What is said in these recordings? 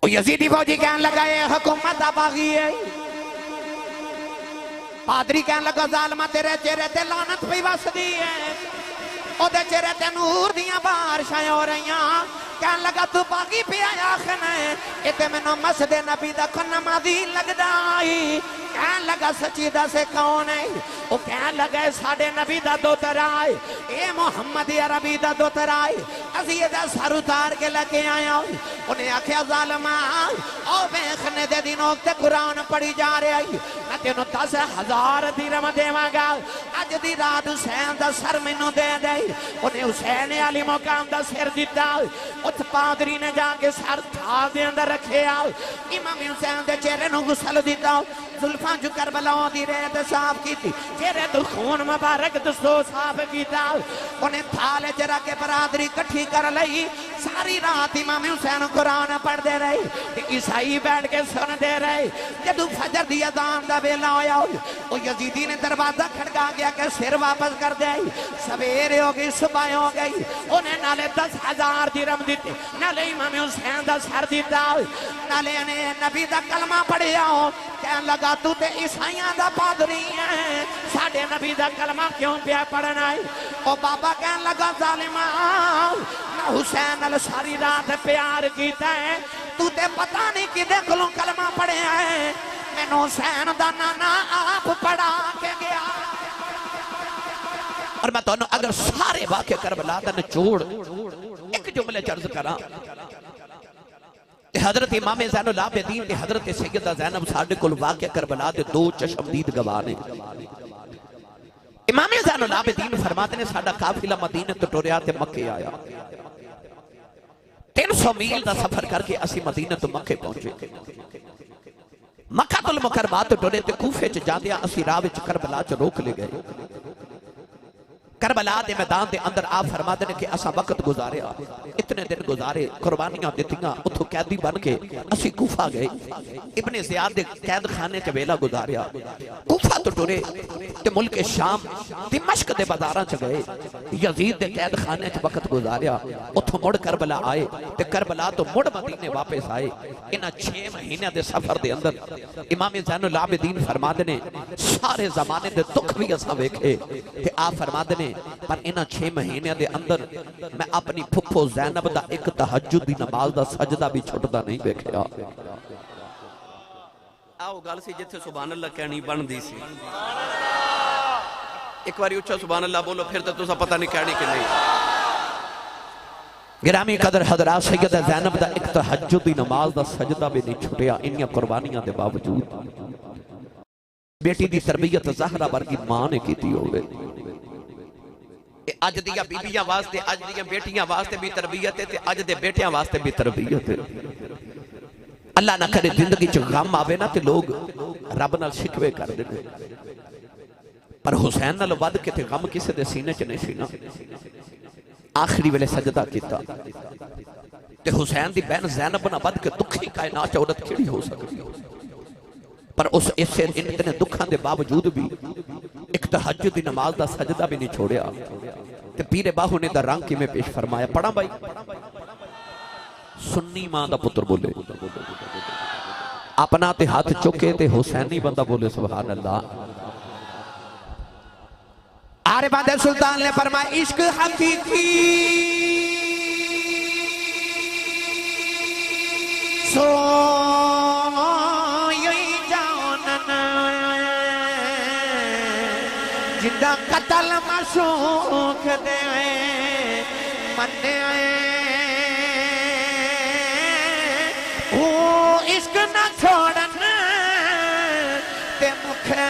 یزیدی فوجی کہنے لگا یہ حکومت باغی ہے، پادری کہنے لگا ظالمہ تیرے چہرے تے لعنت پہ وسدی ہے، او دے چہرے تے نور دیاں بارشاں ہو رہیاں، کہنے لگا تو باغی پہ آیا خنے اتے میں نو مسجد نبی دا کھن نمازی لگ دائی، کہنے لگا سچی دا سے کون ہے، وہ کہنے لگا ساڑھے نبی دا دوتر آئے، اے محمد عربی دا دوتر آئے، ازیہ دا سر اتار کے لگے آیا ہوئی، انہیں آکھیا ظالمہ او بیخنے دے دنوں تے قرآن پڑھی جا رہے آئی، میں تینوں 10,000 درہم دیواں گا، اج دی رات حسین دا سر مینوں دے دے، انہیں حسین علی مقام دا سر دیتا، اس پادری نے جا کے سر تھا دے اندر رکھے آؤ، امام حسین دے چہرے نو غسل دیتا، زلفاں جو کربلاؤں دی ریت صاف کی تھی، چہرے دو خون مبارک دستو صاف کیتا، انہیں تھالے چرا کے برادری کٹھی کر لئی، ساری رات امام حسین قرآن پڑھ دے رہی، عیسائی بیٹھ کے سن دے رہے، جدو فجر دی اذان دا بیلا ہویا ہوئی، وہ یزیدی نے دروازہ کھڑکا گیا کہ سر واپس کر دے، سویرے ہو گئی صبح ہو گئی، انہیں نالے 10,000 درہم دیتے، نالے امام حسین دا سر دیتا، نالے انہیں نبی دا کلمہ پڑھیا ہو، کہنے لگا تو تے عیسائیاں دا پادری ہے، ساڑھے نبی دا کلمہ کیوں پیا پڑھنا ہے، او بابا کہنے لگا ظالمہ حسین ساری رات پیار کیتا ہے، تو تے پتہ نہیں کہ دیکھ لوں کلمہ پڑھے ہیں، میں نے حسین دا نانا آپ پڑھا کے گیا، اور میں تو اگر سارے واقع کربلا دا نچوڑ ایک جملے چرز کرا، حضرت امام زین العابدین تے حضرت سیدہ زینب ساڑھے کل واقع کربلا دے دو چشمدید گوانے، امام زین العابدین فرماتے نے ساڑھا قافلہ مدینہ تو ٹوریا تے مکے آیا، 300 میل دا سفر کر کے اسی مدینہ تو مکے پہنچے، مکہ المکرمہ تو ٹورے تے کوفے چ جاندیا اسی راوچ کربلا چ روک لے گئے، کربلا دے میدان دے اندر آپ فرماتے ہیں کہ اسا وقت گزارے اتنے دن گزارے قربانیاں دیتیاں اتھو قیدی بن کے اسی کوفہ گئے، ابن زیاد دے قید خانے کے ویلا گزاریا، کوفہ تو ٹورے تے ملک شام دمشق دے بازاراں چ گئے، یزید دے قید خانے چ وقت گزاریا، اتھو مڑ کربلا آئے تے کربلا تو مڑ مدینے واپس آئے، انہاں 6 مہینے دے سفر دے اندر امام زین العابدین فرماتے ہیں سارے زمانے دے دکھ بھی اساں ویکھے تے آپ فرماتے ہیں پر انہاں 6 مہینے دے اندر میں اپنی پھپھو زینب دا ایک تہجد دی نماز دا سجدہ بھی چھوٹدا نہیں دیکھیا، آؤ گل سی جتھے سبحان اللہ کہنی بن دی سی، ایک باری اچھا سبحان اللہ بولو پھر تو تسا پتہ نہیں کہنی کہ نہیں، گرامی قدر حضرات سیدہ زینب دا ایک تہجد دی نماز دا سجدہ بھی نہیں چھٹیا، انہاں قربانیاں دے باوجود بیٹی دی تربیت زہرہ برگی ماں نے کیتی ہوئے، اج دیا بیبیاں واسطے اج دیا بیٹیاں واسطے بھی تربیت ہے تے اج دے بیٹیاں واسطے بھی تربیت ہے، اللہ نہ کرے زندگی چ غم آوے نا تے لوگ رب نال شکوے کر دے، پر حسین نال ود کے تے غم کسے دے سینے چ نہیں سی نا، آخری ویلے سجدہ کیتا تے حسین دی بہن زینب نہ ود کے دکھی کائنات عورت کیڑی ہو سکتی، پر اس سے اتنے دکھاں دے باوجود بھی ایک تہجد دی نماز دا سجدہ بھی نہیں چھوڑیا، تے پیر باہو نے دا رنگ کی میں پیش فرمایا، پڑھا بھائی سنی ماں دا پتر بولے اپنا تے ہاتھ چکے تے حسینی بندہ بولے سبحان اللہ، آرے باندے سلطان نے فرمایا عشق حقیقی سو یہی جانن جندہ قتل مشوق دے منے وہ عشق نہ چھوڑن تے مکھے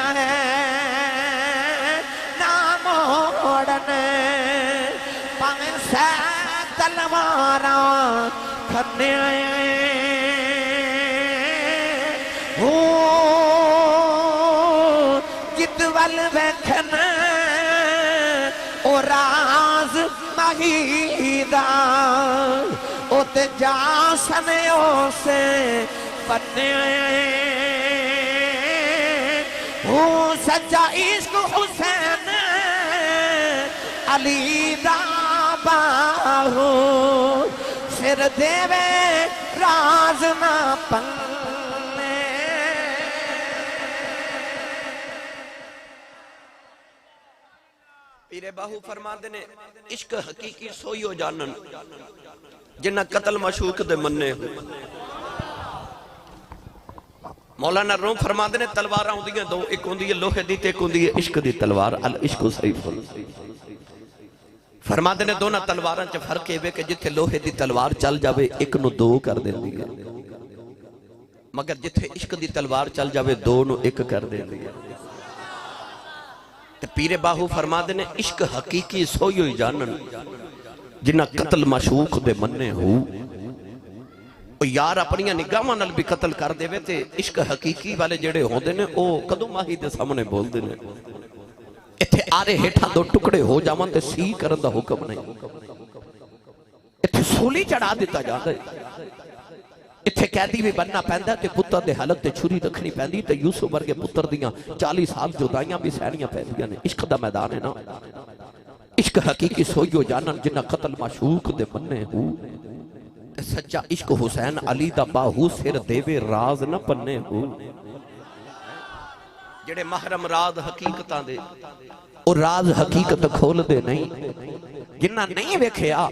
نہ موڑن پاویں سے تلواراں کھنے جتول ویکھن او راز مہیدہ او تے جا سنیوں سے بنے او سچا عشق حسین علی دا باہو سر دے وے راز نہ پنے پیر باہو فرماندے نے عشق حقیقی سوئی ہو جانن جنہ قتل مشوق دے مننے ہو مولانا روم فرماندے نے تلواراں ہوندیاں دو ایک ہوندی ہے لوہے دی تے ایک ہوندی ہے عشق دی تلوار العشق سیف فرماندے نے دونوں تلواراں چ فرق ہے کہ جتھے لوہے دی تلوار چل جاوے ایک نو دو کر دیندی ہے مگر جتھے عشق دی تلوار چل جاوے دو نو ایک کر دیندی ہے تے پیر باہو فرماندے نے عشق حقیقی سوئی ہوئی جانن جنہ قتل مشوق دے مننے ہو یار اپنی نگاہاں نال بھی قتل کر دے وے تے عشق حقیقی والے جڑے ہوندے نے او کدوں ماہی دے سامنے بول دے نے ایتھے آرے ہیٹھاں دو ٹکڑے ہو جاون تے سی کرن دا حکم نہیں ایتھے سولی چڑھا دیتا جاندا ہے ایتھے قیدی بھی بننا پیندا تے پتر دے حالت تے چھری رکھنی پیندی تے یوسف ورگے پتر دیاں 40 سال جدائیاں بھی سہنیاں پیندیاں نے عشق دا میدان ہے نا عشق حقیقی سوئی ہو جانن جنہ قتل مشوق دے مننے ہو سچا عشق حسین علی دا باہو سر دیوے راز نہ پنے ہو جڑے محرم راز حقیقتاں دے او راز حقیقت کھول دے نہیں جنہ نہیں ویکھیا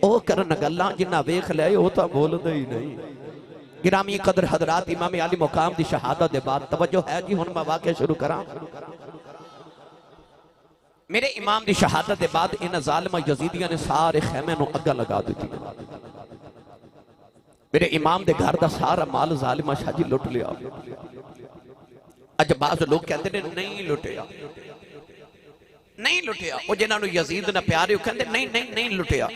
او کرن گلاں جنہ ویکھ لے او تا بول دے ہی نہیں گرامی قدر حضرات امام علی مقام دی شہادت دے بعد توجہ ہے جی ہن میں واقعہ شروع کراں میرے امام دی شہادت دے بعد ان ظالمہ یزیدیاں نے سارے خیمے نو اگا لگا دیتی میرے امام دے گھر دا سارا مال ظالمہ شاہ جی لٹ لیا اج بعض لوگ کہتے ہیں نہیں لٹیا نہیں لٹیا وہ جنہاں نو یزید نہ پیارے ہو کہتے نہیں لٹیا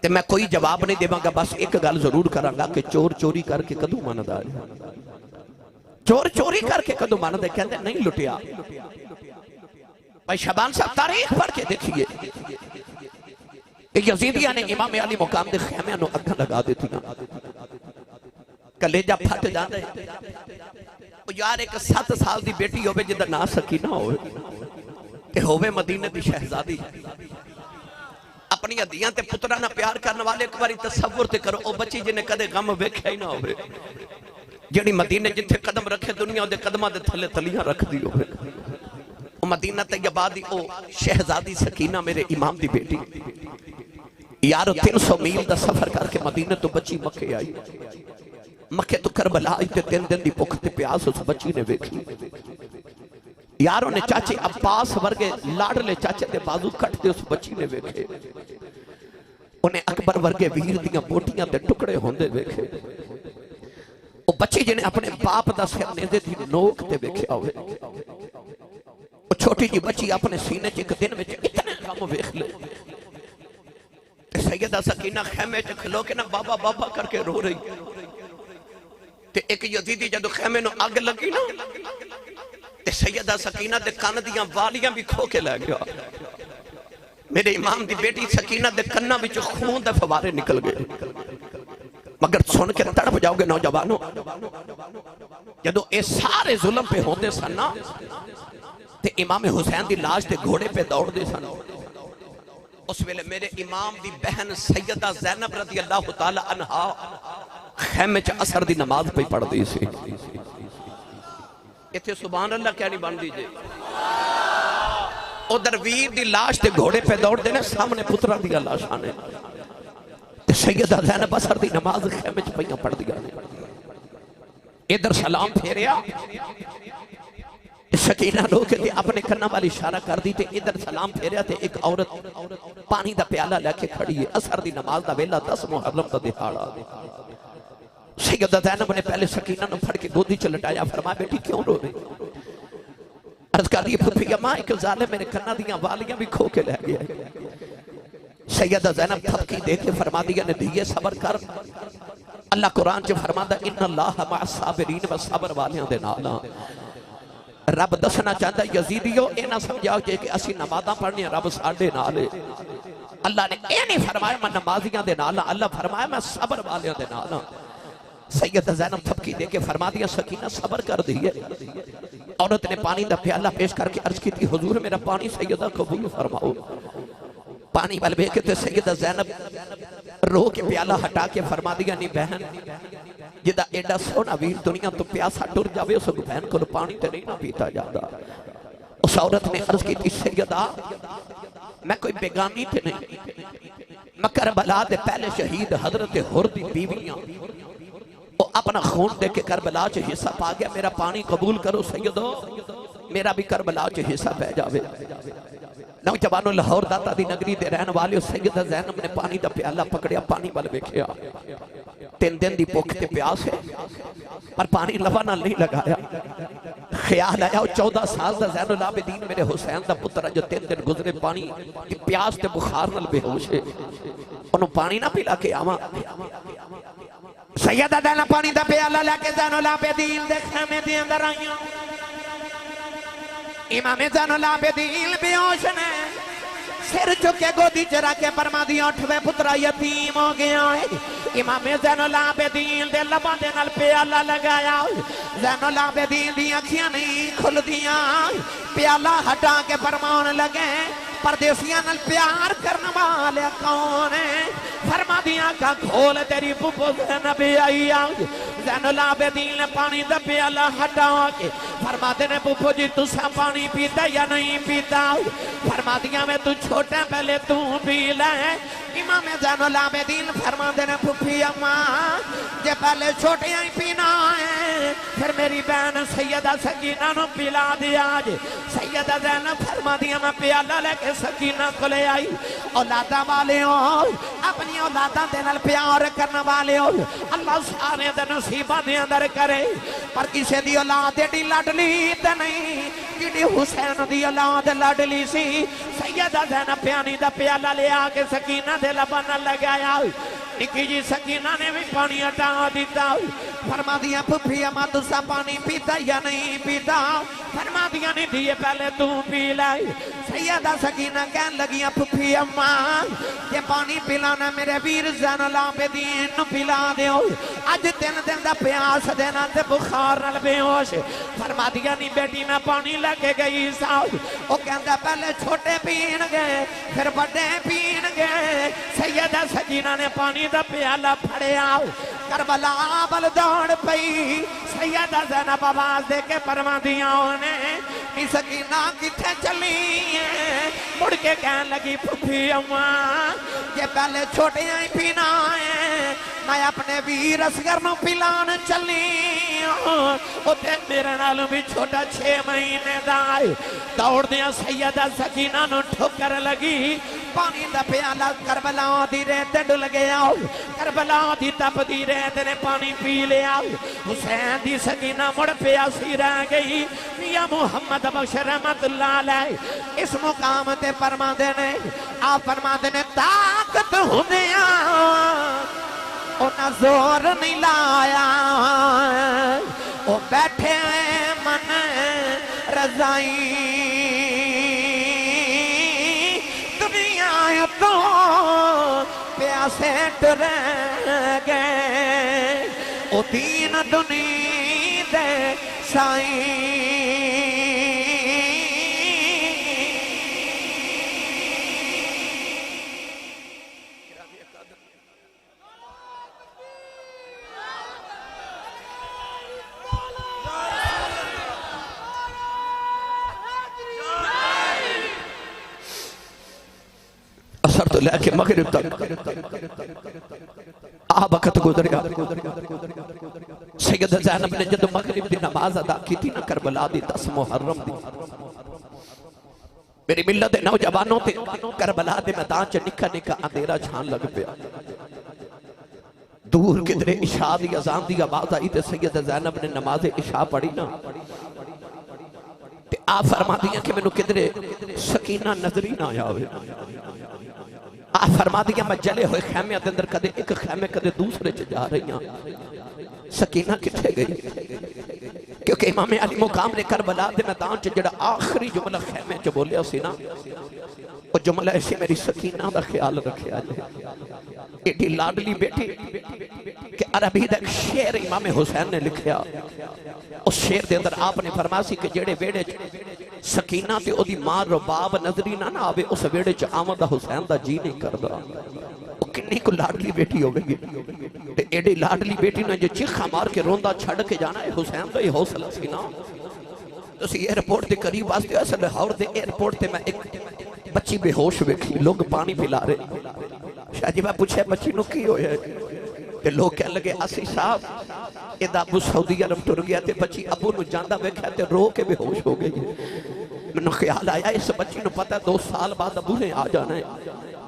تے میں کوئی جواب نہیں دیواں گا بس ایک گل ضرور کراں گا کہ چور چوری کر کے کدوں ماندا ہے چور چوری کر کے کدوں ماندا ہے کہتے نہیں لٹیا بھائی شبان صاحب تاریخ پڑھ کے دیکھیے یزیدیاں نے امام علی مقام دے خیمے نو اگاں لگا دیتی کلیجہ پھٹ جاندا ہے یار ایک 7 سال دی بیٹی ہوئے جدہ نہ سکینہ ہوئے کہ ہوئے مدینہ دی شہزادی اپنی عدیاں تے پترانہ پیار کرنے والے ایک باری تصور تے کرو او بچی جنہیں کدے غم ویکھیا ہی نہ ہوئے جنہی مدینہ جتھے قدم رکھے دنیا دے قدمہ دے تھلے تلیاں رکھ دی ہوئے او مدینہ طیبہ دی او شہزادی سکینہ میرے امام دی بیٹی یارو 300 میل دا سفر کر کے مدینہ تو بچی مکے آئی مکے تو کربلا آئی تے 3 دن دی بھوک تے پیاس اس بچی نے ویکھی یاروں نے چاچے عباس ورگے لاڈلے چاچے دے بازو کٹ دے اس بچی نے ویکھے انہیں اکبر ورگے ویر دیاں بوٹیاں دے ٹکڑے ہوندے ویکھے وہ بچی جنہیں اپنے باپ دا سر نیزے دی نوک تے ویکھیا ہوئے وہ چھوٹی جی بچی اپنے سینے چ ایک دن وچ اتنے غم ویکھ لے سیدہ سکینہ خیمے چ کھلو کے نا بابا بابا کر کے رو رہی تے ایک یزیدی جدو خیمے نو آگ لگی نا تے سیدہ سکینہ دے کان دیاں والیاں بھی کھو کے لے گیا میرے امام دی بیٹی سکینہ دے کنہ وچ خون دے فوارے نکل گئے مگر سن کے تڑپ جاؤ گے نوجوانوں جدو اے سارے ظلم پہ ہوندے سنا تے امام حسین دی لاش تے گھوڑے پہ دوڑ دے سنا اس ویلے میرے امام دی بہن سیدہ زینب رضی اللہ تعالی عنہا خیمے چ اثر دی نماز پہ پڑھ دی سی ایتھے سبحان اللہ کیا نہیں بن دیجئے ادھر ویر دی لاش تے گھوڑے پہ دوڑ دینے سامنے پتران دیا لاش آنے تے سیدہ زینب اثر دی نماز خیمے چ پہیاں پڑھ دیا ادھر سلام پھیریا سکینہ لو کے اپنے کرنا والی اشارہ کر دی تے ادھر سلام پھیریا تے ایک عورت پانی دا پیالہ لے کے کھڑی ہے اثر دی نماز دا ویلا 10 محرم دا دہاڑا سیدہ زینب نے پہلے سکینہ نو پھڑ کے گودی چ لٹایا فرمایا بیٹی کیوں رو رہی عرض کر دی پھپھی اماں ایک ظالم میرے کنا دیاں والیاں بھی کھو کے لے گیا سیدہ زینب تھپکی دے کے فرما دیا نے دیئے صبر کر اللہ قرآن چ فرماتا ان اللہ مع الصابرین و صبر والیاں دے نالا رب دسنا چاہتا ہے یزیدیو اے نہ سمجھاؤ جے کہ اسی نمازاں پڑھنی رب ساڑھے نالے اللہ نے اے نہیں فرمایا میں نمازیاں دے نالا اللہ فرمایا میں صبر والیاں دے نالا سیدہ زینب تھپکی دے کے فرما دیا سکینہ صبر کر دیئے عورت نے پانی دا پیالہ پیش کر کے عرض کی تھی حضور میرا پانی سیدہ قبول فرماؤ پانی والبے کے تے سیدہ زینب رو کے پیالہ ہٹا کے فرما دیا نہیں بہن جدا ایڈا سونا ویر دنیا تو پیاسا ٹر جاوے اس بہن کو پانی تے نہیں نہ پیتا جاتا اس عورت نے عرض کی تھی سیدہ میں کوئی بیگانی تھے نہیں میں کربلا دے پہلے شہید حضرت حردی بیویاں وہ اپنا خون دے کے کربلا چے حصہ پا گیا میرا پانی قبول کرو سیدو میرا بھی کربلا چے حصہ پہ جاوے نوجوانوں لاہور داتا دی نگری دے رہن والے سیدہ زینب نے پانی دا پیالہ پکڑیا پانی بل بیکھیا 3 دن دی بھوک تے پیاس ہے پر پانی لبا نہ نہیں لگایا خیال آیا 14 سال دا زین العابدین میرے حسین دا پتر جو 3 دن گزرے پانی کی پیاس تے بخار نال بے ہوش ہے انہوں پانی نہ پلا کے آواں سیدہ دینا پانی دا پیالہ لے کے زین العابدین دے خیمے دی اندر آئیاں امام زین العابدین بے ہوش نے سر چکے گودی چرا کے فرما دیا 8ویں پترا یتیم ہو گیا ہے امام زین العابدین دے لبا دے نال پیالہ لگایا زین العابدین دی اکھیاں نہیں کھل دیا پیالہ ہٹا کے فرمان لگے پردیسیاں نال پیار کرنے والے کون ہیں فرما دیا کہ کھول تیری پھپھو زینب آئی زین العابدین نے پانی دا پیالہ ہٹا کے فرما دینے پھپھو جی تسا پانی پیتا یا نہیں پیتا فرما دیا میں تو چھوٹے پہلے تو پی لے امام زین العابدین فرما دینے پھپھی اماں جے پہلے چھوٹے ہی پینا ہے پھر میری بہن سیدہ سکینہ نو پلا دیا سیدہ زینب فرما دیا میں پیالہ لے کے سکینہ کو لے آئی اولادہ والے ہو اپنی اولادہ دینال پیار کرنے والے ہو اللہ سارے دے نصیبہ دے اندر کرے پر کسے دی اولاد دی لڑلی تے نہیں جڑی حسین دی اولاد لڑلی سی سیدہ زینب پیانی دا پیالہ لے آکے سکینہ دے لبنہ لگایا نکی جی سکینہ نے بھی پانی ہٹا دیتا فرما دیا پھپھی اماں تسا پانی پیتا یا نہیں پیتا فرما دیا نہیں دیئے پہلے تو پی لائی سیدہ سکینہ کہن لگیا پھپھی اماں یہ پانی پلانا میرے ویر زین العابدین نو پلا دیو آج 3 دن دا پیاس دینا تے بخار نال بے ہوش فرما دیا نہیں بیٹی میں پانی لگے گئی ساؤ وہ کہندا پہلے چھوٹے پین گئے پھر بڑے پین گئے سیدہ سکینہ نے پانی دا پیالہ پھڑے آؤ کربلا بل دوڑ پئی سیدہ زینب آواز دے کے فرما دیا انہیں سکینہ کتھے چلی ہے مڑ کے کہن لگی پھپھی اماں یہ پہلے چھوٹے ہی پینا ہے میں اپنے ویر اصغر نو پلان چلی او تے میرے نالوں بھی چھوٹا 6 مہینے دائے دوڑ دیا سیدہ سکینہ نو ٹھوکر لگی پانی دا پیالہ کربلا دی ریت ڈل گیا کربلا دی تپ دی ریت نے پانی پی لیا حسین دی سکینہ مڑ پیاسی رہ گئی یا محمد بخش رحمت اللہ علیہ اس مقام تے فرما دینے آپ فرما دینے طاقت ہوندیا انہاں زور نہیں لایا وہ بیٹھے من رضائی دنیا تو پیاسے ٹر گئے وہ دین دنیا دے سائیں اثر تو لے کے مغرب تک وقت گزریا سید زینب نے جدو مغرب دی نماز ادا کی تھی نا کربلا دی 10 محرم دی میری ملت نوجوانوں تے کربلا دے میدان چ نکا نکا اندھیرا چھان لگ پیا دور کدھرے عشاء دی اذان دی آواز آئی تے سید زینب نے نماز عشاء پڑھی نا تے آپ فرما دیا کہ مینوں کدھرے سکینہ نظر ہی نہ آیا ہوئے آپ فرما دیا میں جلے ہوئے خیمے اندر کدے ایک خیمے کدے دوسرے چ جا رہی ہیں سکینہ کتھے گئی کیونکہ امام علی مقام نے کربلا دے میدان چ جڑا آخری جملہ خیمے چ بولیا سی نا وہ جملہ ایسی میری سکینہ دا خیال رکھیا جائے ایڈی لاڈلی بیٹی کہ عربی دا ایک شعر امام حسین نے لکھیا اس شعر دے اندر آپ نے فرمایا سی کہ جڑے بیڑے سکینہ تے او دی ماں رباب نظری نہ آوے اس ویڑے چ آمدہ حسین دا جی نہیں کردا او کنی کو لاڈلی بیٹی ہوگی تے ایڈی لاڈلی بیٹی نے جو چیخا مار کے روندا چھڑ کے جانا ہے حسین دا یہ حوصلہ سی نا تو اسی ایئرپورٹ دے قریب واسطے اصل لاہور دے ایئرپورٹ تے میں ایک بچی بے ہوش ویکھی لوگ پانی پلا رہے شاہ جی میں پوچھے بچی نو کی ہویا ہے کہ لوگ کہنے لگے اسی صاحب ادا ابو سعودی عرب ٹر گیا تے بچی ابو نو جاندہ ویکھا تے رو کے بے ہوش ہو گئی میں نے خیال آیا اس بچی نو پتہ ہے 2 سال بعد ابو نے آ جانا ہے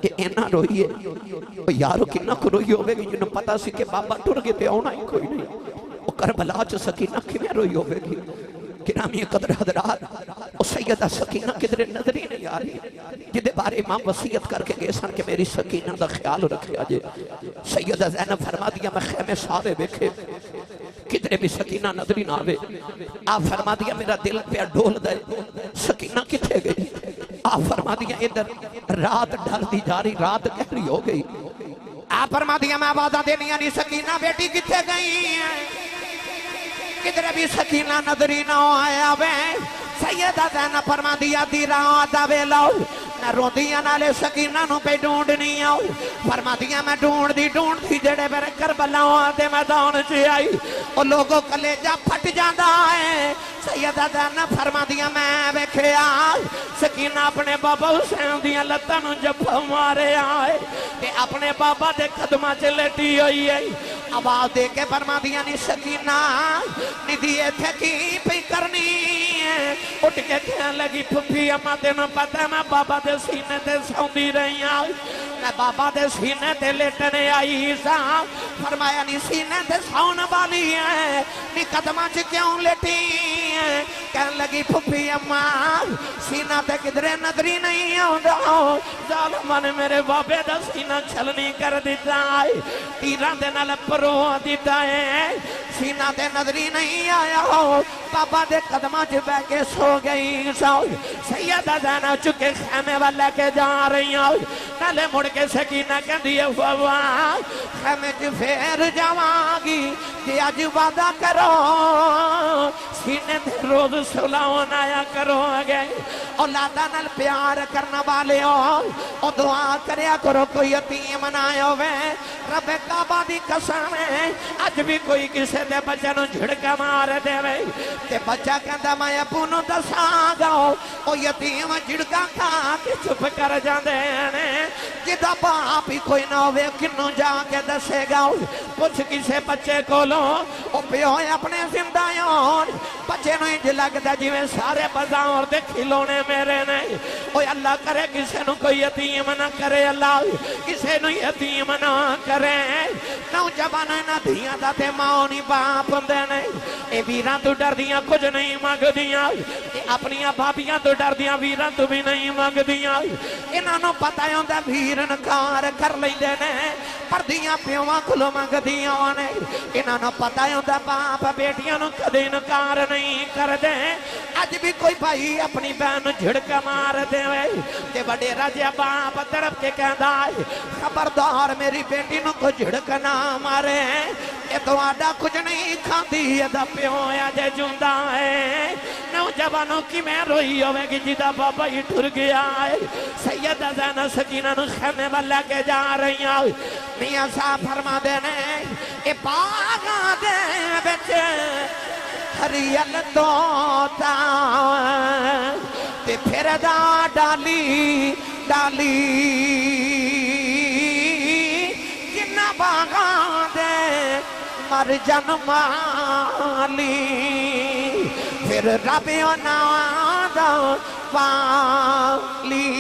کہ اینا روئی ہے یارو کنہ کو روئی ہوئے گی جنہوں پتہ سی کہ بابا ٹر گئے تے آنا ہی کوئی نہیں وہ کربلا چ سکینہ کی میں روئی ہوئے گی گرامی قدر حضرات وہ سیدہ سکینہ کدھر نظری نہیں آ رہی جدے بارے امام وصیت کر کے گئے سن کہ میری سکینہ دا خیال رکھے آجے سیدہ زینب فرما دیا میں خیمے سارے بیکھے کدھر بھی سکینہ نظری نہ آوے آپ فرما دیا میرا دل پہ ڈول دے سکینہ کتھے گئی آپ فرما دیا ادھر رات ڈھل دی جاری رات گہری ہو گئی آپ فرما دیا میں آوازہ دینی یعنی سکینہ بیٹی کتھے گئی ہیں کدھر بھی سکینہ نظری نہ آیا وے سیدہ زینب فرما دیا دی رات آوے لاؤ نہ رو دیا نالے سکینہ نو پہ ڈھونڈ نہیں آؤ فرما دیا میں ڈھونڈ دی جڑے میرے کربلا آتے میدان سے آئی اور لوگوں کلیجہ پھٹ جاندہ ہے سیدہ زینب فرما دیا میں ویکھے آئے سکینہ اپنے بابا حسین دیا لتانو جب ہمارے آئے کہ اپنے بابا دے قدمہ چے لیٹی ہوئی ہے آواز دے کے فرما دیا نی سکینہ نی دیئے تھے کی پہ کرنی ہے اٹھ کے کہنے لگی پھپی اما تینوں پتہ ہے میں بابا دے سینے تے سوندی رہی آئی میں بابا دے سینے تے لیٹنے آئی سا فرمایا نی سینے تے سون والی ہے نی قدمہ چ کیوں لیٹی ہے کہنے لگی پھپی اما سینہ تے کدھرے نظری نہیں آؤں ظالمہ نے میرے بابے دا سینہ چھلنی کر دیتا ہے تیران دے نال پرو دیتا ہے سینہ تے نظری نہیں آیا ہو بابا دے قدمہ چ بے کے سو گئی سو سیدہ زینب چکے خیمے والے کے جا رہی ہوں نالے مڑ کے سکینہ کہہ دیئے ہوا خیمے چ پھر جاواگی کہ آج وعدہ کرو سینے دے روز سلاؤن آیا کرو گے اولادہ نال پیار کرنا والے ہو اور دعا کریا کرو کوئی یتیم نہ ہوئے رب کعبہ دی قسم ہے آج بھی کوئی کسے دے بچے نو جھڑکا مار دے وے تے بچہ کہندا میں ابو نو دساں گا او یتیم جھڑکا کھا کے چپ کر جاندے نے جدا باپ ہی کوئی نہ ہوئے کنوں جا کے دسے گا پوچھ کسے بچے کو لو او پیو اپنے زندائیوں بچے نو انج لگدا جویں سارے بازار دے کھلونے میرے نہیں اوے اللہ کرے کسے نو کوئی یتیم نہ کرے اللہ کسے نو یتیم نہ کرے نوجوان نہ دھیاں دا تے ماں نہیں باپ دے نہیں اے ویراں تو ڈر دیاں کچھ نہیں مانگ دیاں اے اپنیاں بھابیاں تو ڈر دیاں ویراں تو بھی نہیں مانگ دیاں انہاں نو پتہ ہوندا ویر نکار کر لیندے نے پر دیاں پیواں کولوں مانگ دیاں نے انہاں نو پتہ ہوندا باپ بیٹیاں نو کدے نکار نہیں کر دے اج بھی کوئی بھائی اپنی بہن جھڑکا مار دے تے بڑے راجہ باپ تڑپ کے کہندا ہے خبردار میری بیٹی نو کو جھڑکا نہ مارے اے تو آڈا کچھ نہیں کھاندی ادا پیو آجے جوندہ ہے نوجوانوں کی میں روئی ہوئے گی جدا بابا ہی ٹھر گیا ہے سیدہ زینب سکینہ نو خیمے والا کے جا رہی ہیں میاں صاحب فرما دینے اے باغا دے بچے ہریل توتا تے پھر دا ڈالی جنہ باغا دے مر جن مالی پھر ربیوں نادا والی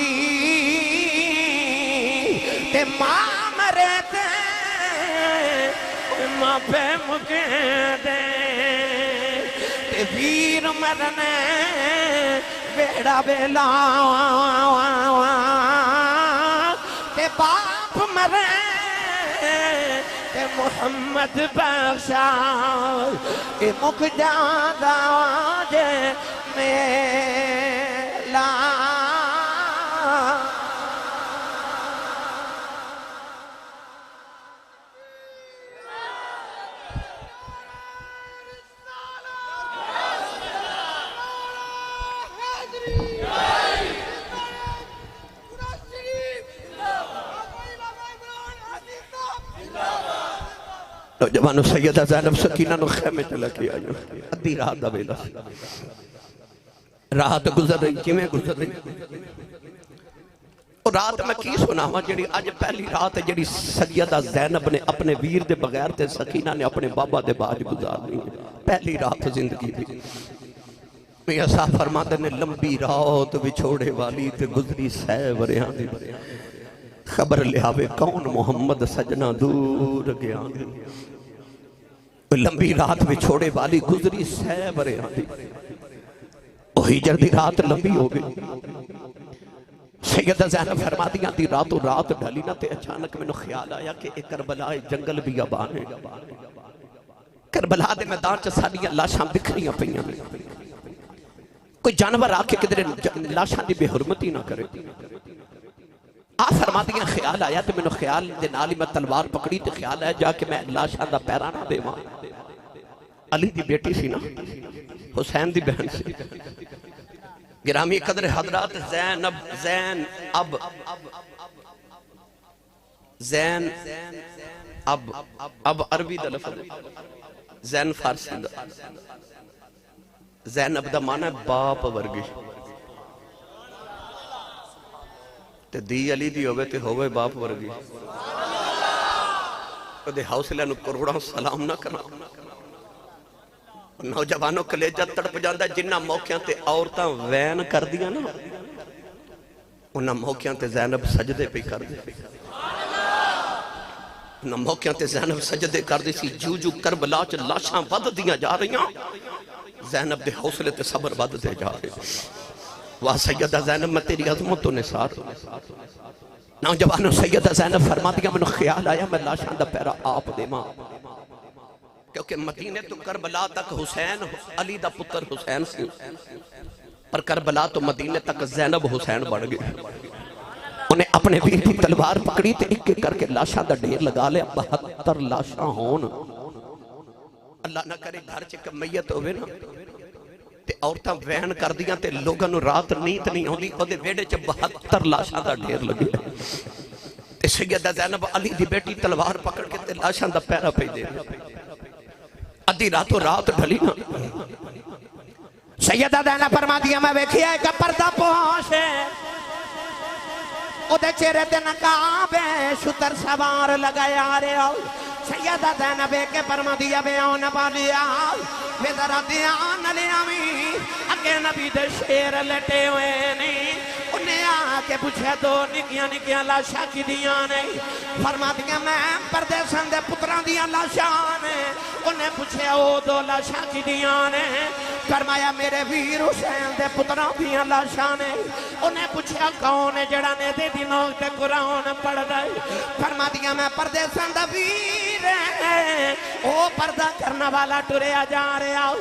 تے ماں مرے تے ماں پہ مکے دے تے ویر مرنے بیڑا بیلا تے باپ مرے تے محمد بخشا اے مک جاندہ جے میلا نوجوانوں سیدہ زینب سکینہ نو خیمے چلا کے آئی ادھی رات دا ویلا رات گزر رہی کیویں گزر رہی اور رات میں کی سنا ہوا جڑی اج پہلی رات جڑی سیدہ زینب نے اپنے ویر دے بغیر تے سکینہ نے اپنے بابا دے باج گزارنی پہلی رات زندگی دی میاں صاحب فرماتے نے لمبی رات وچھوڑے والی تے گزری سہ وریاں دی خبر لیاوے کون محمد سجنہ دور گیا لمبی رات وچھوڑے والی گزری سہ وریاں دی وہی جلدی رات لمبی ہو گئی سیدہ زینب فرما دیا دی راتوں رات ڈھلی نہ تے اچانک میں نے خیال آیا کہ ایک کربلا جنگل بھی آبان ہے کربلا دے میدان چ ساڈیاں لاشاں بکھریاں پئیاں کوئی جانور آ کے کدھر لاشاں دی بے حرمتی نہ کرے فرما دیا خیال آیا تو میں نے خیال دے نال ہی میں تلوار پکڑی تو خیال آیا جا کہ میں لاشاں دا پیرا نہ دے ماں علی دی بیٹی سی نا حسین دی بہن سی گرامی قدر حضرات زین اب عربی دا لفظ زین فارسی دا زینب دا معنی ہے باپ ورگی تے دی علی دی ہوئے تے ہوئے باپ ورگی دے حوصلہ نو کروڑا سلام نہ کرنا نوجوانوں کلیجہ تڑپ جاندہ جنہ موقعوں تے عورتاں وین کر دیا نا انہاں موقعوں تے زینب سجدے پہ کر دی انہاں موقعوں تے زینب سجدے کر دی سی جو جو کربلا چ لاشاں ود دیا جا رہی ہیں زینب دے حوصلے تے صبر ود دے جا رہے واہ سیدہ زینب میں تیری عظمت و نثار نوجوانوں سیدہ زینب فرما دیا میں نے خیال آیا میں لاشاں دا پیرا آپ دے ماں کیونکہ مدینے تو کربلا تک حسین علی دا پتر حسین سی پر کربلا تو مدینے تک زینب حسین بڑھ گئے انہیں اپنے ویر کی تلوار پکڑی تے ایک کر کے لاشاں دا ڈھیر لگا لے 72 لاشاں ہون اللہ نہ کرے گھر چکا میت ہوئے نا تے عورتاں وین کر دیاں تے لوگاں نو رات نیت نہیں ہوندی او دے ویڑے چ 72 لاشاں دا ڈھیر لگے تے سیدہ زینب علی دی بیٹی تلوار پکڑ کے تے لاشاں دا پیرا پہ دے ادھی راتوں رات ڈھلی نا سیدہ زینب فرما دیا میں ویکھیا ایک پردہ پوشے او دے چہرے تے نقاب شتر سوار لگایا رہے ہو سیدہ زینب کے فرما دیا بے آن بالیا بے ذرا دیان لیا میں اگے نبی دے شیر لٹے ہوئے نہیں انہیں آکے پوچھے دو نکیاں نکیاں لاشاں کی دیاں نہیں فرما دیا میں پردیسن دے پتران دیاں لاشاں نہیں انہیں پوچھے او دو لاشاں کی دیاں نہیں فرمایا میرے ویر حسین دے پتران دیاں لاشاں نہیں انہیں پوچھے کون جڑا نے دے دنوں تے قرآن پڑھ دائی فرما دیا میں پردیسن دے ویر او پردہ کرنا والا ٹریا جا رہے آؤ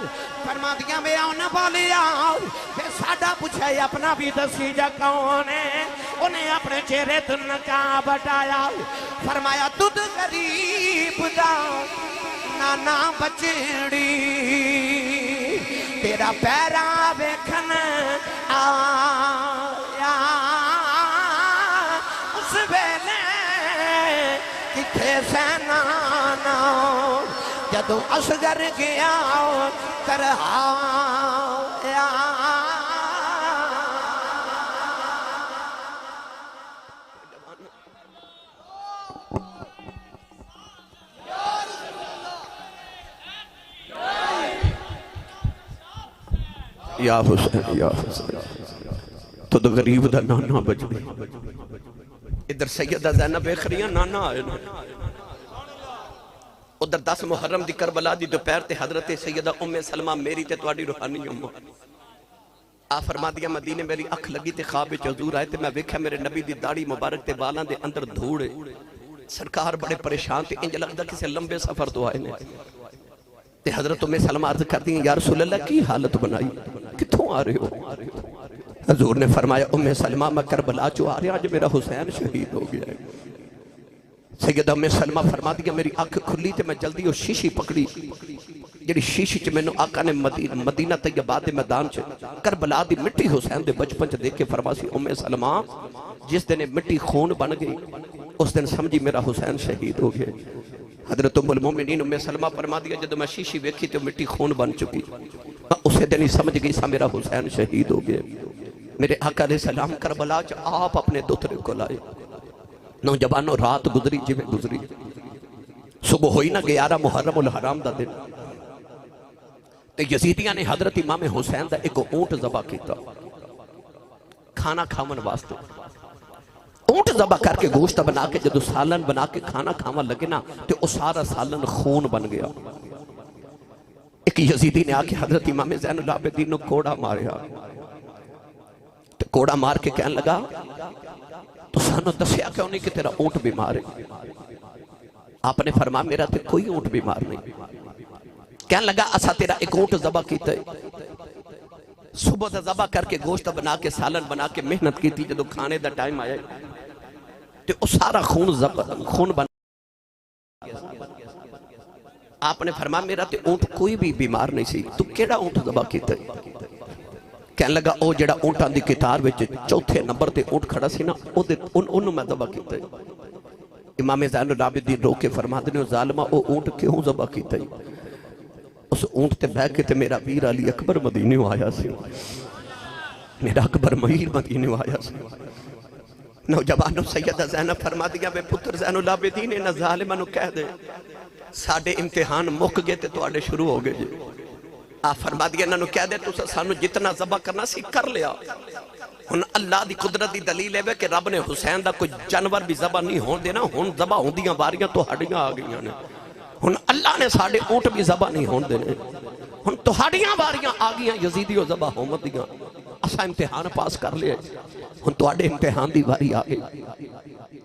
فرما دیا میں آؤ بولی آؤ بے ساڑھا پوچھے اپنا بھی دسی جا کون ہے انہیں اپنے چہرے تن کا بٹایا فرمایا تُد غریب دا نانا بچڑی تیرا پیرا بیکھن آیا اس ویلے کتھے سے نانا جدو اصغر گیا کرہایا یا حسین یا حسین تو دو غریب دا نانا بچ گئی ادھر سیدہ زینب اخریاں نانا آئے نا ادھر 10 محرم دی کربلا دی دوپہر تے حضرت سیدہ ام سلمہ میری تے توڑی روحانی امہ آپ فرما دیا مدینے میری اکھ لگی تے خواب وچ حضور آئے تے میں ویکھیا میرے نبی دی داڑھی مبارک تے بالاں دے اندر دھوڑے سرکار بڑے پریشان تے انج لگدا کسے لمبے سفر تو آئے نے تے حضرت ام سلمہ عرض کر دی یا رسول اللہ کی حالت بنائی کتھوں آ رہے ہو حضور نے فرمایا ام سلمہ میں کربلا چو آ رہے ہیں آج میرا حسین شہید ہو گیا ہے سیدہ ام سلمہ فرما دیا میری آنکھ کھلی تے میں جلدی وہ شیشی پکڑی جڑی شیشی چ میں آقا نے مدینہ طیبہ دے میدان چ کربلا دی مٹی حسین دے بچپن چ دیکھ کے فرما سی ام سلمہ جس دن مٹی خون بن گئی اس دن سمجھی میرا حسین شہید ہو گیا حضرت ام المومنین ام سلمہ فرما دیا جب میں شیشی ویکھی تو مٹی خون بن چکی، میں اسے دن ہی سمجھ گئی سا میرا حسین شہید ہو گیا۔ میرے آقا علیہ السلام کربلا چ آپ اپنے دوترے کو لائے، نوجوانوں رات گزری جی میں گزری، صبح ہوئی نا 11 محرم الحرام دا دن، تے یزیدیاں نے حضرت امام حسین دا ایک اونٹ ذبح کیتا کھانا کھاون واسطے۔ اونٹ ذبح کر کے گوشت بنا کے جدو سالن بنا کے کھانا کھاون لگے نا تے وہ سارا سالن خون بن گیا۔ ایک یزیدی نے آکے حضرت امام زین العابدین نے کوڑا ماریا، تے کوڑا مار کے کہنے لگا تو سانو دسیا کیوں نہیں کہ تیرا اونٹ بیمار ہے؟ آپ نے فرمایا میرا تے کوئی اونٹ بیمار نہیں۔ کہنے لگا اسا تیرا ایک اونٹ ذبح کیتا ہے، صبح دا ذبح کر کے گوشت بنا کے سالن بنا کے محنت کی تھی، جدو کھانے دا ٹائم آیا تو وہ سارا خون بن۔ آپ نے فرمایا میرا تے اونٹ کوئی بھی بیمار نہیں سی، تو کیڑا اونٹ ذبح کیتا ہے؟ کہنے لگا او جڑا اونٹاں دی قطار وچ چوتھے نمبر تے اونٹ کھڑا سی نا انہوں میں ذبح کیتا ہے۔ امام زین العابدین رو کے فرما دینے ظالمہ او اونٹ کیوں ذبح کیتا ہے؟ اس اونٹ تے بہ کے تے میرا ویر علی اکبر مدینے آیا سی، میرا اکبر مہیر مدینے آیا سی۔ نوجوانوں سیدہ زینب فرما دیا بے پتر زین العابدین انہا ظالمہ نو کہہ دے ساڑھے امتحان مک گئے تے تو آڑے شروع ہو گئے جی۔ آپ فرما دیا انہا نو کہہ دے تو سانو جتنا ذبح کرنا سی کر لیا۔ ہن اللہ دی قدرت دی دلیل ہے کہ رب نے حسین دا کوئی جانور بھی ذبح نہیں ہون دینا، ہن ذبح ہون دیاں باریاں تو ہڈیاں آ گئیاں نے، ہن اللہ نے ساڑھے اونٹ بھی ذبح نہیں ہون دینے، ہن تو ہڈیاں باریاں آ گئیاں یزیدیوں ذبح ہون دیاں، اسا امتحان پاس کر لیا، ہن تو آڑے امتحان دی باری آ گئی۔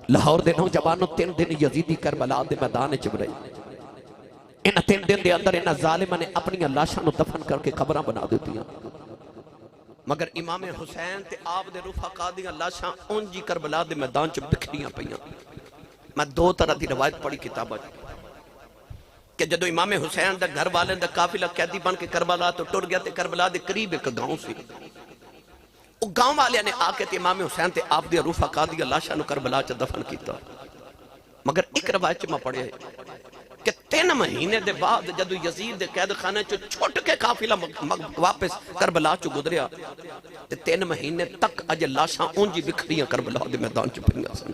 لاہور دے نوجوانوں 3 دن یزیدی کربلا دے میدان چ بڑھائی، انہاں 3 دن دے اندر انہاں ظالماں نے اپنی لاشاں نو دفن کر کے قبراں بنا دیتیاں، مگر امام حسین تے آپ دے رفقا دیاں لاشاں اونجی کربلا دے میدان چ بکھریاں پیاں۔ میں 2 طرح دی روایت پڑھی کتاباں کہ جدو امام حسین دا گھر والے دا قافلہ قیدی بن کے کربلا تو ٹر گیا تے کربلا دے قریب ایک گاؤں سی، وہ گاؤں والے نے آ کے تے امام حسین تے آپ دے رفقا دیاں لاشاں نو کربلا چ دفن کیتا، مگر ایک روایت چ میں پڑھیا ہے کہ 3 مہینے دے بعد جدو یزید دے قید خانے چو چھوٹ کے قافلہ واپس کربلا چو گزریا تے 3 مہینے تک اج لاشاں اونجی بکھریاں کربلا دے میدان چ پھریا سن۔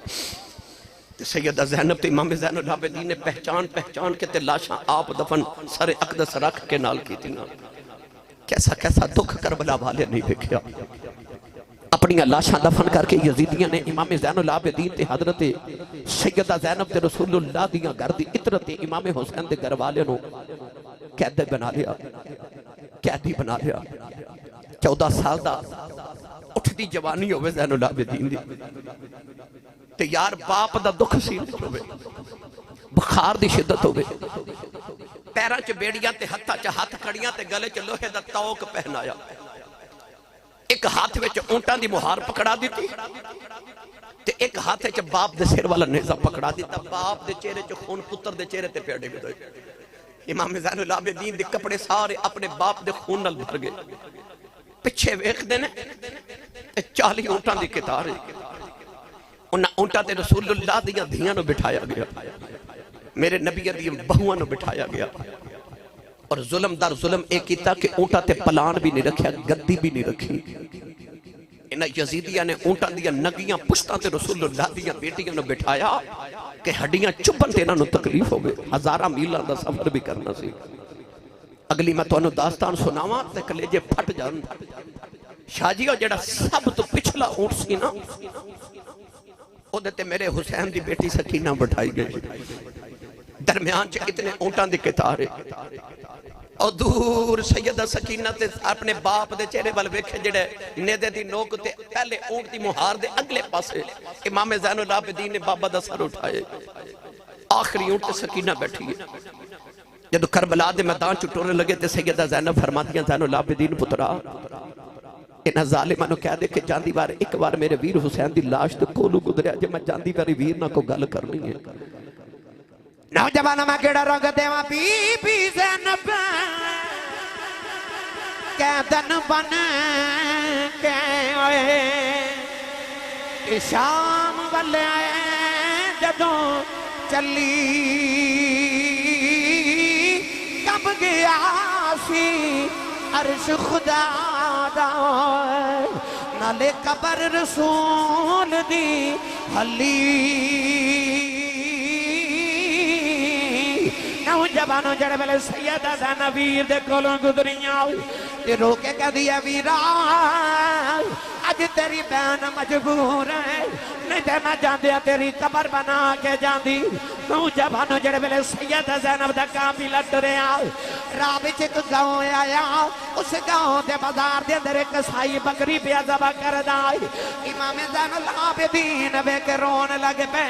تے سیدہ زینب تے امام زین العابدین نے پہچان کے تے لاشاں آپ دفن سر اقدس رکھ کے نال کی تھی نا۔ کیسا دکھ کربلا والے نہیں دیکھیا، اپنی لاشاں دفن کر کے یزیدیاں نے امام زین العابدین تے حضرت سیدہ زینب تے رسول اللہ دیاں گھر دی عطرت امام حسین دے گھر والے نو قیدی بنا لیا۔ 14 سال دا اٹھ دی جوانی ہوئے زین العابدین دی تے یار باپ دا دکھ سینے ہوئے، بخار دی شدت ہوئے، پیران چ بیڑیاں تے ہتھا چ ہاتھ کڑیاں تے گلے چ لوہے دا توق پہنایا، ایک ہاتھ وچ اونٹاں دی مہار پکڑا دیتی تے ایک ہاتھ وچ باپ دے سر والا نیزہ پکڑا دیتا، باپ دے چہرے چ خون پتر دے چہرے تے پیڑے بھی دوئے۔ امام زین العابدین دے کپڑے سارے اپنے باپ دے خون نال بھر گئے، پچھے ویکھ دینے 40 اونٹاں دی قطار ہے، انہاں اونٹاں تے رسول اللہ دیاں دھیاں نو بٹھایا گیا، میرے نبی دیاں بہواں نو بٹھایا گیا، اور ظلم در ظلم ایک کیتا کہ اونٹا تے پلان بھی نہیں رکھیا، گدی بھی نہیں رکھی۔ انہاں یزیدیاں نے اونٹا دیاں نگیاں پشتاں تے رسول اللہ دیاں بیٹیاں نو بٹھایا کہ ہڈیاں چپن تے انہاں نو تکلیف ہوگئے، 1000 میلاں دا سفر بھی کرنا سی۔ اگلی میں تو انہوں داستان سناواں تے کلیجے پھٹ جان۔ شاہ جی جڑا سب تو پچھلا اونٹ سی نا، او دیتے میرے حسین دی بیٹی سکینہ بٹھائی گئی، درمیان چ اتنے اونٹاں دی قطار ہے، اور دور سیدہ سکینہ تے اپنے باپ دے چہرے وال ویکھے جڑے نیدے دی نوک تے پہلے اونٹ دی مہار دے اگلے پاسے امام زین العابدین نے بابا دا سر اٹھائے، آخری اونٹ تے سکینہ بیٹھی ہے۔ جدو کربلا دے میدان چٹورے لگے تے سیدہ زینب فرماتیاں زین العابدین پترا انہاں ظالماں نو کہہ دے کہ جاندی بار ایک بار میرے ویر حسین دی لاش تے کولو گزریا جے میں جاندی باری ویر نہ کو گل کرنی ہے۔ نوجوانوں میں کیڑا رنگ دیواں بی بی زینب قیدن بن کے آئے، شام والے آئے جدوں چلی گیا سی عرش خدا دا نالے قبر رسول دی حلی نوجوانوں جڑے بلے سیدہ زینبیر دے کولوں گزریاں تے رو کے کہہ دیا ویرا اج تیری بہن مجبور ہے نہیں تے میں جاندیا تیری قبر بنا کے جاندی نوجوانوں جڑے بلے سیدہ زینب دا قافلہ ٹریا راہ وچ ایک گاؤں آیا اس گاؤں دے بازار دے اندر ایک کسائی بکری پیا ذبح کردا امام زین العابدین ویکھ کے رون لگ پے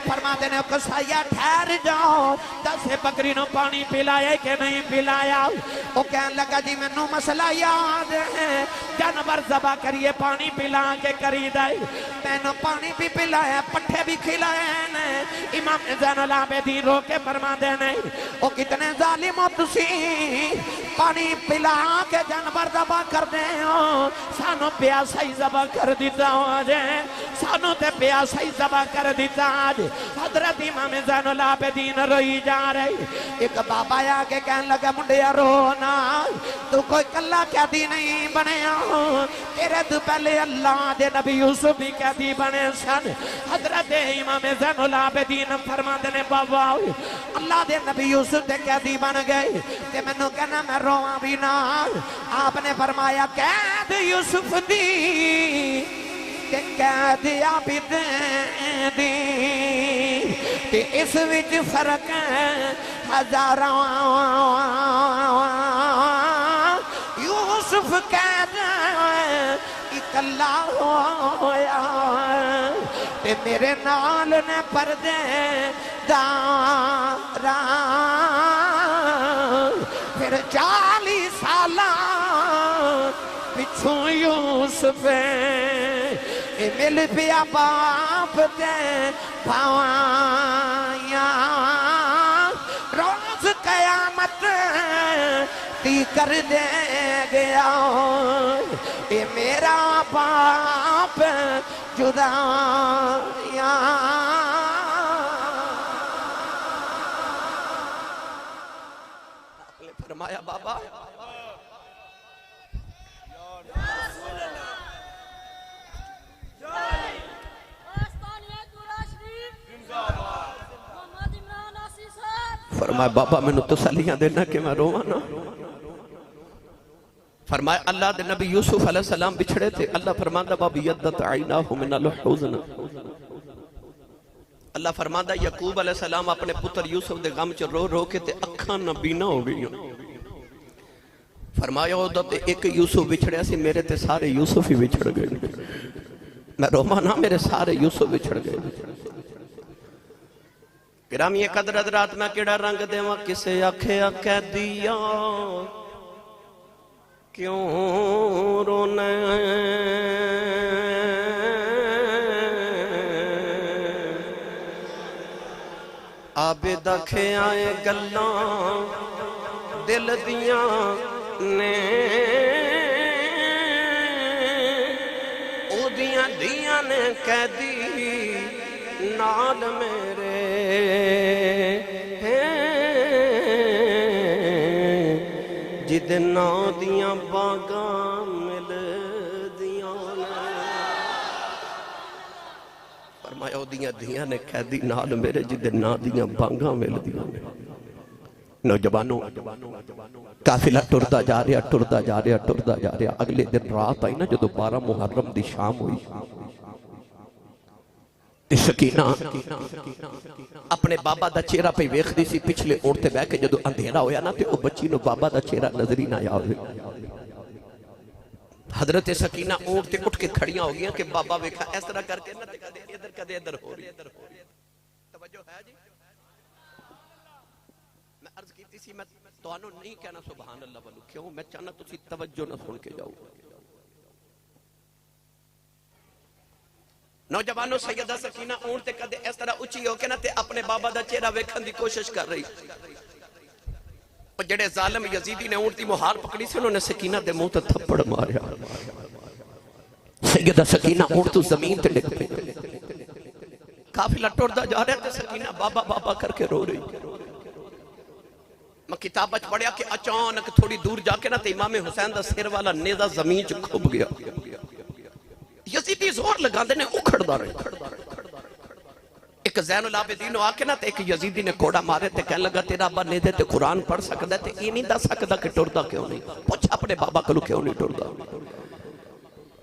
فرماتے نے کسائیا ٹھہر جاؤ دس بکری نو پانی پلایا کہ نہیں پلایا وہ کہنے لگا جی مینوں مسئلہ یاد ہے جانور ذبح کریے پانی پلا کے کری دائی میں نے پانی بھی پلایا پٹھے بھی کھلائے ہیں امام زین العابدین رو کے فرما دینے وہ کتنے ظالم ہو تسی پانی پلا کے جانور ذبح کر دیں سانو پیاسا ہی ذبح کر دیتا ہوں آجیں سانو تے پیاسا ہی ذبح کر دیتا آج حضرت امام زین العابدین روئی جا رہی ایک بابا یا کے کہنے لگا منڈیا رونا تو کوئی کلہ قیدی نہیں بنے تیرے تو پہلے اللہ دے نبی یوسف بھی قیدی بنے سن حضرت امام زین العابدین فرما دینے بابا اللہ دے نبی یوسف دے قیدی بن گئے تے میں نو کہنا میں رواں بھی نہ آپ نے فرمایا قید یوسف دی کہ قید عابد دی تے اس وچ فرق ہے ہزاراں یوسف قید اکلا ہویا تے میرے نال نے پردے داراں پھر 40 سالہ پچھوں یوسف مل پیا باپ دے بھاوائیاں روز قیامت تی کر دے گیا اے میرا باپ جدائیاں فرمایا بابا فرمایا بابا میں نے تسلیاں دینا کہ میں روانا فرمایا اللہ دے نبی یوسف علیہ السلام بچھڑے تھے اللہ فرماندہ بابا یدت عیناہ من الحزن اللہ فرماندہ یعقوب علیہ السلام اپنے پتر یوسف دے غم چ رو رو کے تے اکھاں نبینا ہو گئی فرمایا عودت ایک یوسف بچھڑے سی میرے تے سارے یوسف ہی بچھڑ گئے میں رومانا میرے سارے یوسف بچھڑ گئے گرامی قدر حضرات میں کیڑا رنگ دے وہاں کسے آکھے آکھے دیا کیوں رونے عابد آکھے آئے گلاں دل دیاں نے او دیاں دیاں نے کہہ دی نال میرے جد نا دیاں باغاں مل دیاں فرمایا دیاں دیاں نے کہہ دی نال میرے جد نا دیاں باغاں مل دیاں نوجوانوں قافلہ ٹردا جا رہا اگلے دن رات آئی نا جو 12 محرم دی شام ہوئی سکینہ اپنے بابا دا چہرہ پہ ویکھ دی سی پچھلے اڑتے بہ کے جدو اندھیرا ہویا نا تے او بچی نو بابا دا چہرہ نظر ہی نہ آیا ہوئے حضرت سکینہ اڑتے اٹھ کے کھڑیاں ہو گیا کہ بابا ویکھا اس طرح کر کے نہ کدے ادھر ہو رہی توجہ ہے جی میں عرض کیتی سی میں توانو نہیں کہنا سبحان اللہ والو کیوں میں چاہنا تسی توجہ نہ سن کے جاؤ نوجوانوں سیدہ سکینہ اونٹے کدے اس طرح اچھی ہو کے نہ تے اپنے بابا دا چہرہ ویکھن دی کوشش کر رہی اور جڑے ظالم یزیدی نے اونٹ دی مہار پکڑی سے انہوں نے سکینہ دے منہ تے تھپڑ ماریا سیدہ سکینہ اونٹ تو زمین تے ڈگ پئی قافلہ ٹردا جا رہا تے سکینہ بابا بابا کر کے رو رہی میں کتاب پڑھیا کہ اچانک تھوڑی دور جا کے نا تے امام حسین دا سر والا نیزہ زمین چ کھب گیا. یزیدی زور لگا دے نے اکھڑ دا رہے. ایک زین العابدین نو آکے نا تے ایک یزیدی نے کوڑا مارے تے کہنے لگا تیرا ابا نیزے تے قرآن پڑھ سکتا ہے تے یہ نہیں دا سکتا کہ ٹردا کیوں نہیں. پوچھ اپنے بابا کلو کیوں نہیں ٹردا.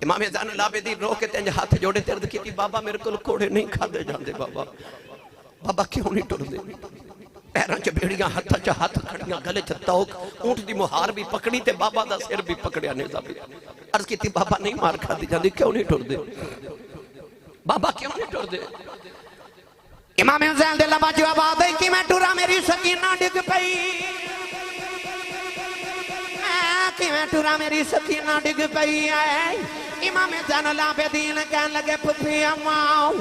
امام زین العابدین رو کے تینج ہاتھ جوڑے ترد کی بابا میرے کل کوڑے نہیں کھا دے جاندے. بابا کیوں نہیں ٹردے. پیران چ بیڑیاں ہاتھا چ ہاتھ کھڑیاں گلے چ توک اونٹ دی مہار بھی پکڑی تے بابا دا سر بھی پکڑیا نیزہ بھی. عرض کی بابا نہیں مار کھا دی جاندی کیوں نہیں ٹردے. بابا کیوں نہیں ٹردے. امام حسین دے لبا جواب آدھے کہ میں ٹورا میری سکینہ ڈگ پئی. کہ میں ٹورا میری سکینہ ڈگ پئی ہے. امام زین العابدین کہنے لگے پھپھی اماں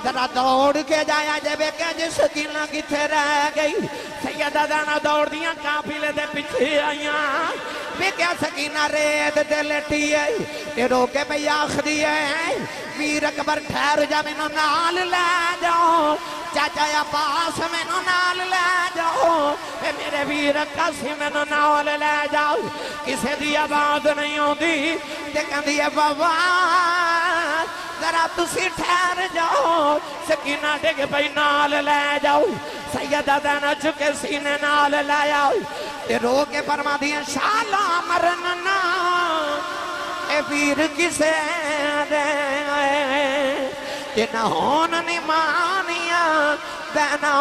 ذرا دوڑ کے جایا جبے کہ جی سکینہ کتھے رہ گئی. سیدہ زینب دوڑ دیاں قافلے دے پیچھے آئیاں. میں کیا سکینہ ریت دے لیٹی ہے. تے رو کے بھئی آخری ہے ویر اکبر ٹھہر جا مینوں نال لے جاؤ. چاچا عباس مینوں نال لے جاؤ. اے میرے ویر قاسم مینوں نال لے جاؤ. کسے دی آواز نہیں ہوندی تے کہندی ہے بابا ذرا تسی ٹھہر جاؤ. سکینہ ڈگ پئی نال لے جاؤ. سیدہ زینب چکے سینے نال لے آؤ. تے رو کے فرما دیا شالا مرننا اے ویر کسے دے کہ نہ ہون نمانیاں بینا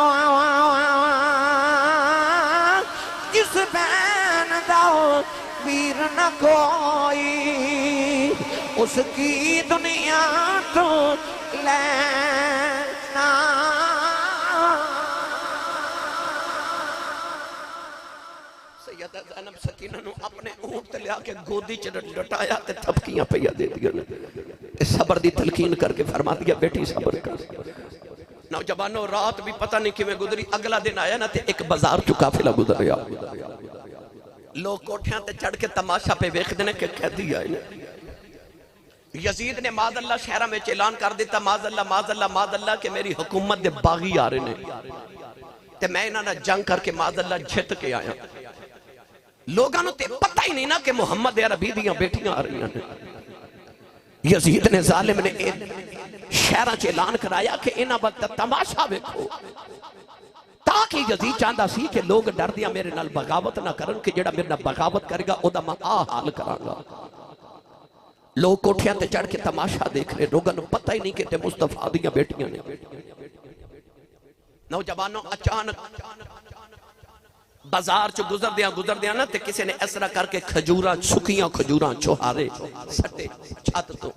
جس بین داؤ ویر نہ کوئی اس کی دنیا تو لینا. سیدہ زینب سکینہ نو اپنے اونٹ لیا کے گودی چ لٹایا تے تھپکیاں پیا دے دیا. صبر دی تلقین کر کے فرما دیا بیٹی صبر کر. نوجوانوں رات بھی پتہ نہیں کیویں گزری. اگلا دن آیا نا تے ایک بازار چ قافلہ گزریا. لوگ کوٹھیاں تے چڑھ کے تماشا پہ ویکھدے نے کہ قیدی آئے نے. یزید نے معاذ اللہ شہرہ میں اعلان کر دیتا معاذ اللہ معاذ اللہ معاذ اللہ کہ میری حکومت دے باغی آ رہے نے تے میں انہاں نال جنگ کر کے معاذ اللہ جت کے آیا. لوگاں نوں تے پتہ ہی نہیں نا کہ محمد عربی دیاں بیٹیاں آ رہی ہیں. یزید نے ظالم نے شہرہ چ اعلان کرایا کہ انہاں وقت تماشا ویکھو. تاکہ یزید چاہتا سی کہ لوگ ڈر دیا میرے نال بغاوت نہ کرن کہ جڑا میرے نال بغاوت کرے گا او دا میں حال کراں گا. لوگ کوٹھیاں تے چڑھ کے تماشا دیکھ رہے. لوگاں نوں پتہ ہی نہیں کہ تے مصطفیٰ دیاں بیٹیاں نے. نوجوانوں اچانک بازار چ گزر دیاں نا تے کسی نے اس طرح کر کے کھجوراں سکیاں کھجوراں چوہارے سٹے چھت تو.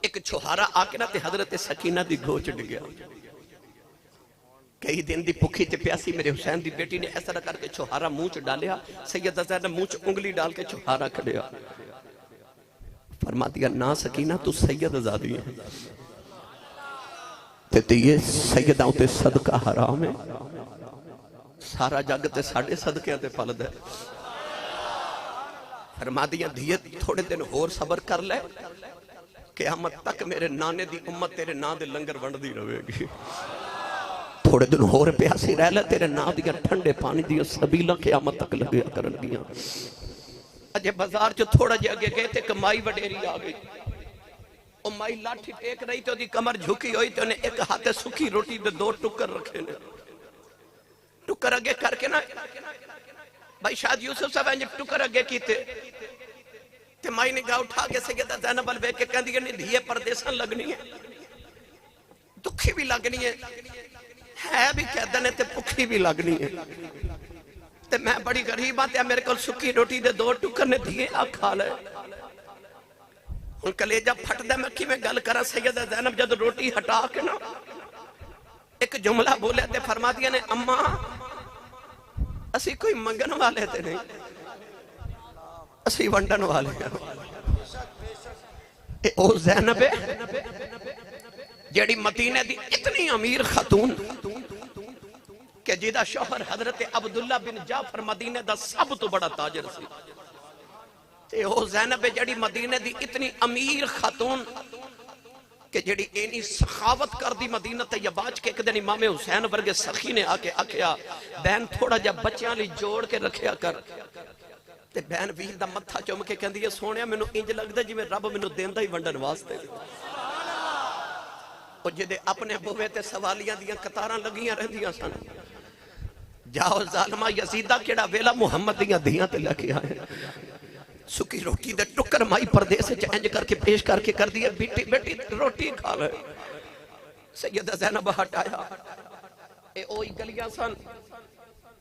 ایک چوہارا آ کے نا تے حضرت سکینہ دی گھوچ ڈگیا. کئی دن دی بھوکی تے پیاسی میرے حسین دی بیٹی نے اس طرح کر کے چوہارا منہ چ ڈالیا. سیدہ زینب منہ چ انگلی ڈال کے چوہارا کھڑیا. فرما دیا نا سکینہ تو سید آزادی ہے تے یہ سیدہ تے صدقہ حرام ہے. سارا جگ تے ساڑھے صدقے تے پلد ہے. فرما دیا دیت تھوڑے دن اور صبر کر لے. قیامت تک میرے نانے دی امت تیرے نا دے لنگر ونڈ دی رہے گی. تھوڑے دن اور پیاسی رہ لے تیرے نا دیا ٹھنڈے پانی دیا سبیلہ قیامت تک لگیا کرن گیا. اجے بازار جو تھوڑا جے اگے گئے تے کمائی وڈیری آ گئی. او مائی لاٹھی ٹیک رہی تے دی کمر جھکی ہوئی تے انہیں ایک ہاتھ سکھی روٹی دے 2 ٹکر رکھے نے. ٹکر اگے کر کے نا بھائی شاید یوسف صاحب انجھے ٹکر اگے کیتے تے مائی نگاہ اٹھا کے سیدہ زینب الوے کے کہن دیئے نہیں دھیے پردیساں لگنی ہے دکھی بھی لگنی ہے بھی کہتے ہیں تے پکھی بھی لگنی ہے. تے میں بڑی غریب آتے ہیں میرے کو سکی روٹی دے 2 ٹکر نے دھیے کھا لے. ان کلیجہ پھٹ دے میں کی میں گل کرا. سیدہ زینب جد روٹی ہٹا کے نا ایک جملہ بولے تے فرما دیا نے اماں اسی کوئی منگن والے تے نہیں اسی ونڈن والے ہیں. او زینب جیڑی مدینے دی اتنی امیر خاتون کہ جیدہ شوہر حضرت عبداللہ بن جعفر مدینے دا سب تو بڑا تاجر سی. تے او زینب جیڑی مدینے دی اتنی امیر خاتون کہ جڑی اینی سخاوت کر دی مدینہ طیبہ کے ایک دن امام حسین ورگے سخی نے آکے آکھیا بہن تھوڑا جا بچیاں لی جوڑ کے رکھیا کر تے بہن ویر دا متھا چوم کے کہندی ہے سونیا مینوں انج لگدا جویں رب مینوں دیندا ہی ونڈن واسطے او جدے اپنے بوے تے سوالیاں دیاں قطاراں لگیاں رہندیاں سن جاؤ ظالمہ یزیدہ کیڑا ویلا محمد دیاں دیاں تے لگے آئے سکی روٹی دے ٹکر مائی پردے سے چینج کر کے پیش کر کے کر دیا بیٹی بیٹی روٹی کھا لے سیدہ زینب ہٹایا اے اوئی گلیاں سن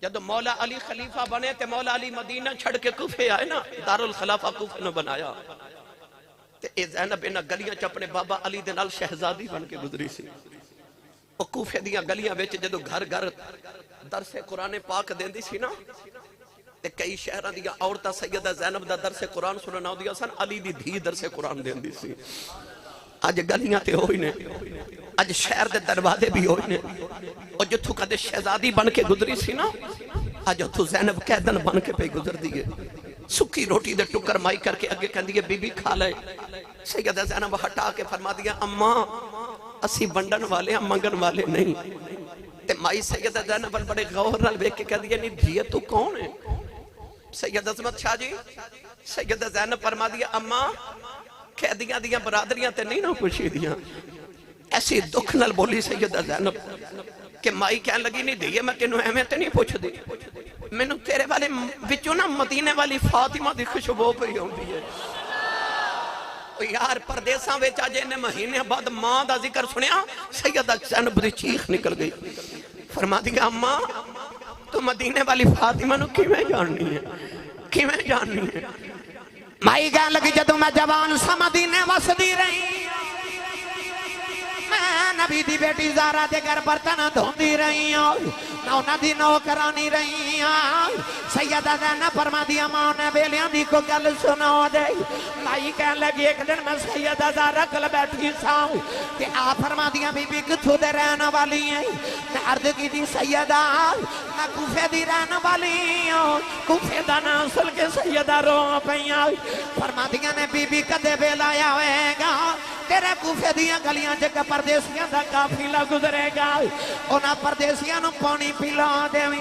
جب مولا علی خلیفہ بنے تے مولا علی مدینہ چھڑ کے کوفے آئے نا دارالخلافہ کوفے نے بنایا تے اے زینب انہا گلیاں چ اپنے بابا علی دے نال شہزادی بن کے گزری سی او کوفے دیاں گلیاں وچ جدو گھر گھر درس قرآن پاک دیندی سی نا تے کئی شہران دیا عورتہ سیدہ زینب دا درس قرآن سننا دیا سن علی دی دھی درس قرآن دیندی سی آج گلیاں تے ہوئی نے آج شہر دے دروازے بھی ہوئی نے اور جو تو کدے شہزادی بن کے گزری سی نا آج تو زینب قیدن بن کے پہ گزر دیئے سکی روٹی دے ٹکر مائی کر کے اگے کہندی ہے بی بی کھا لے سیدہ زینب ہٹا کے فرما دیا اماں اسی بندن والے ہم منگن والے نہیں تے مائی سیدہ زینب بڑے غور نال ویکھ کے کہندی ہے نہیں دھیے تو کون ہے سید عظمت شاہ جی سیدہ زینب فرما دیا اماں قیدیاں دیاں برادریاں تے نہیں نہ پوچھی دیاں ایسی دکھ نال بولی سیدہ زینب کہ مائی کہنے لگی نہیں دیئے میں تینوں اہمیں تے نہیں پوچھ دی میں نے تیرے والے وچوں نا مدینے والی فاطمہ دی خوشبو پہ ہوں دی ہے یار پردیساں وچ آجے نے مہینے بعد ماں دا ذکر سنیا سیدہ زینب دی چیخ نکل گئی فرما دیا اماں تو مدینے والی فاطمہ نو کیویں جاننی ہے کیویں جاننی ہے مائی کہنے لگی جدو میں جوان سا مدینے وسدی رہی میں نبی دی بیٹی زارا دے گھر برتن دھوندی رہی ہوں نہ دی نوکرانی رہی ہوں سیدہ زینب فرما دیا ماں نے بیلیاں دی کو گل سنو دے مائی کہنے لگی ایک دن میں سیدہ زارا کل بیٹھی ساؤں کہ آپ فرما دیا بی بی کتھو دے رہنا والی ہیں میں عرض کی دی سیدہ میں کوفے دی رہنا والی ہوں کوفے دا ناسل کے سیدہ رو پہیاں فرما دیا نے بی بی کدے بیلایا ہوئے گا تیرے کوفے دیاں گلیاں جگہ پردیسیاں دا کافیلہ گزرے گا اونا پردیسیاں نو پانی پلا دیویں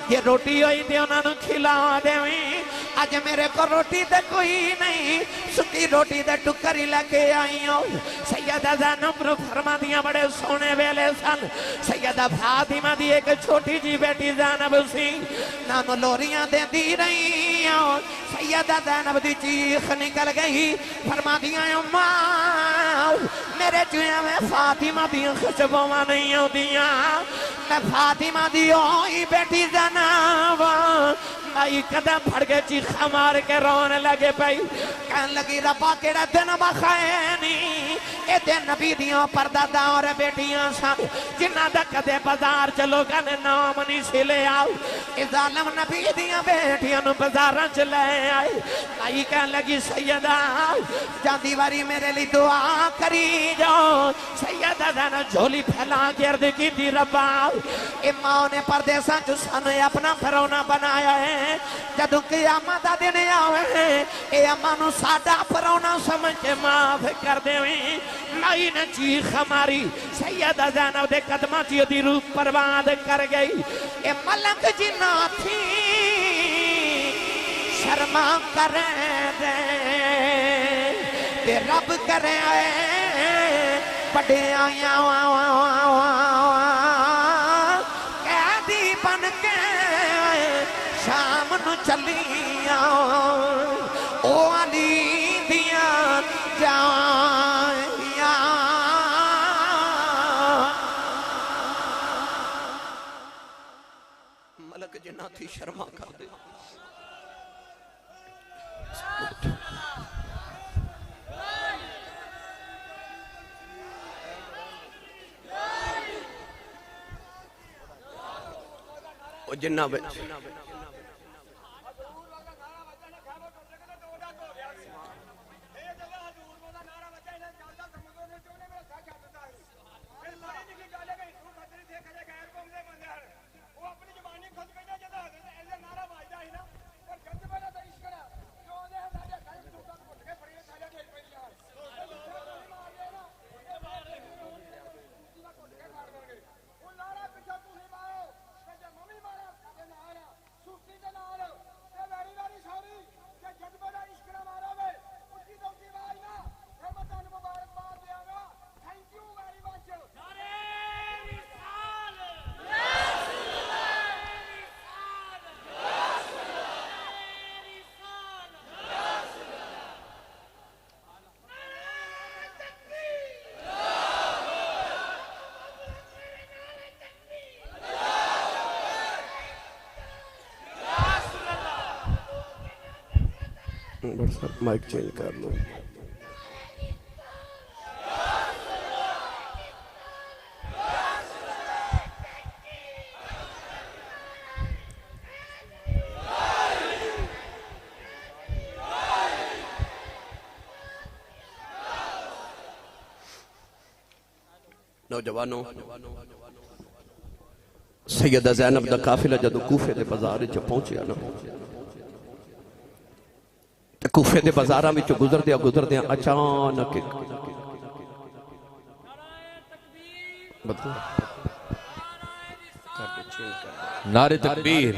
یہ روٹی ہوئی دے اونا نو کھلا دیویں آج میرے کو روٹی دے کوئی نہیں سکی روٹی دے ٹکری لگے آئی ہوں سیدہ زینب رو فرما دیاں بڑے سونے ویلے سن سیدہ فاطمہ دی ایک چھوٹی جی بیٹی زینب سی نانو لوریاں دے دی رہی ہوں سیدہ زینب دی چیخ نکل گئی فرما دیاں اماں میرے چویا میں فاطمہ دی خوشبوواں نہیں ہوندیاں میں فاطمہ دی ہوئی بیٹی زینب مائی قدم پھڑ کے چیخا مار کے رونے لگے پئی کہن لگی ربا کیڑا دن بخائنی اے دن نبی دیاں پردادا اور بیٹیاں سن جنہ دا کدے بازار چلو گنے نام نہیں سے لے آؤ اے ظالم نبی دیاں بیٹیاں نو بازاراں چلے آئے مائی کہن لگی سیدہ جاندی واری میرے لی دعا کری جو سیدہ دانا جھولی پھیلا گرد کی دی ربا اے ماں نے پردیساں جو سنے اپنا پھرونا بنایا ہے جدو قیامت دن آوے اے امانو ساڑا پرونا سمجھ کے معاف کر دیویں مائی نے چیخ ہماری سیدہ زینب دے قدماتی دی روح پرواد کر گئی اے ملک جنہ تھی شرما کرے دے تے رب کرے بڑے آیا قیدی بن کے شام نو چلی او علی دیاں جائیاں ملک جنہ تھی شرما کر دے او جنہ بچ مائک چینج کر لو. نوجوانوں سیدہ زینب دا قافلہ جدو کوفے دے بازار وچ پہنچیا نا تے کوفے دے بازاراں وچ گزردیا اچانک نعرہ تکبیر.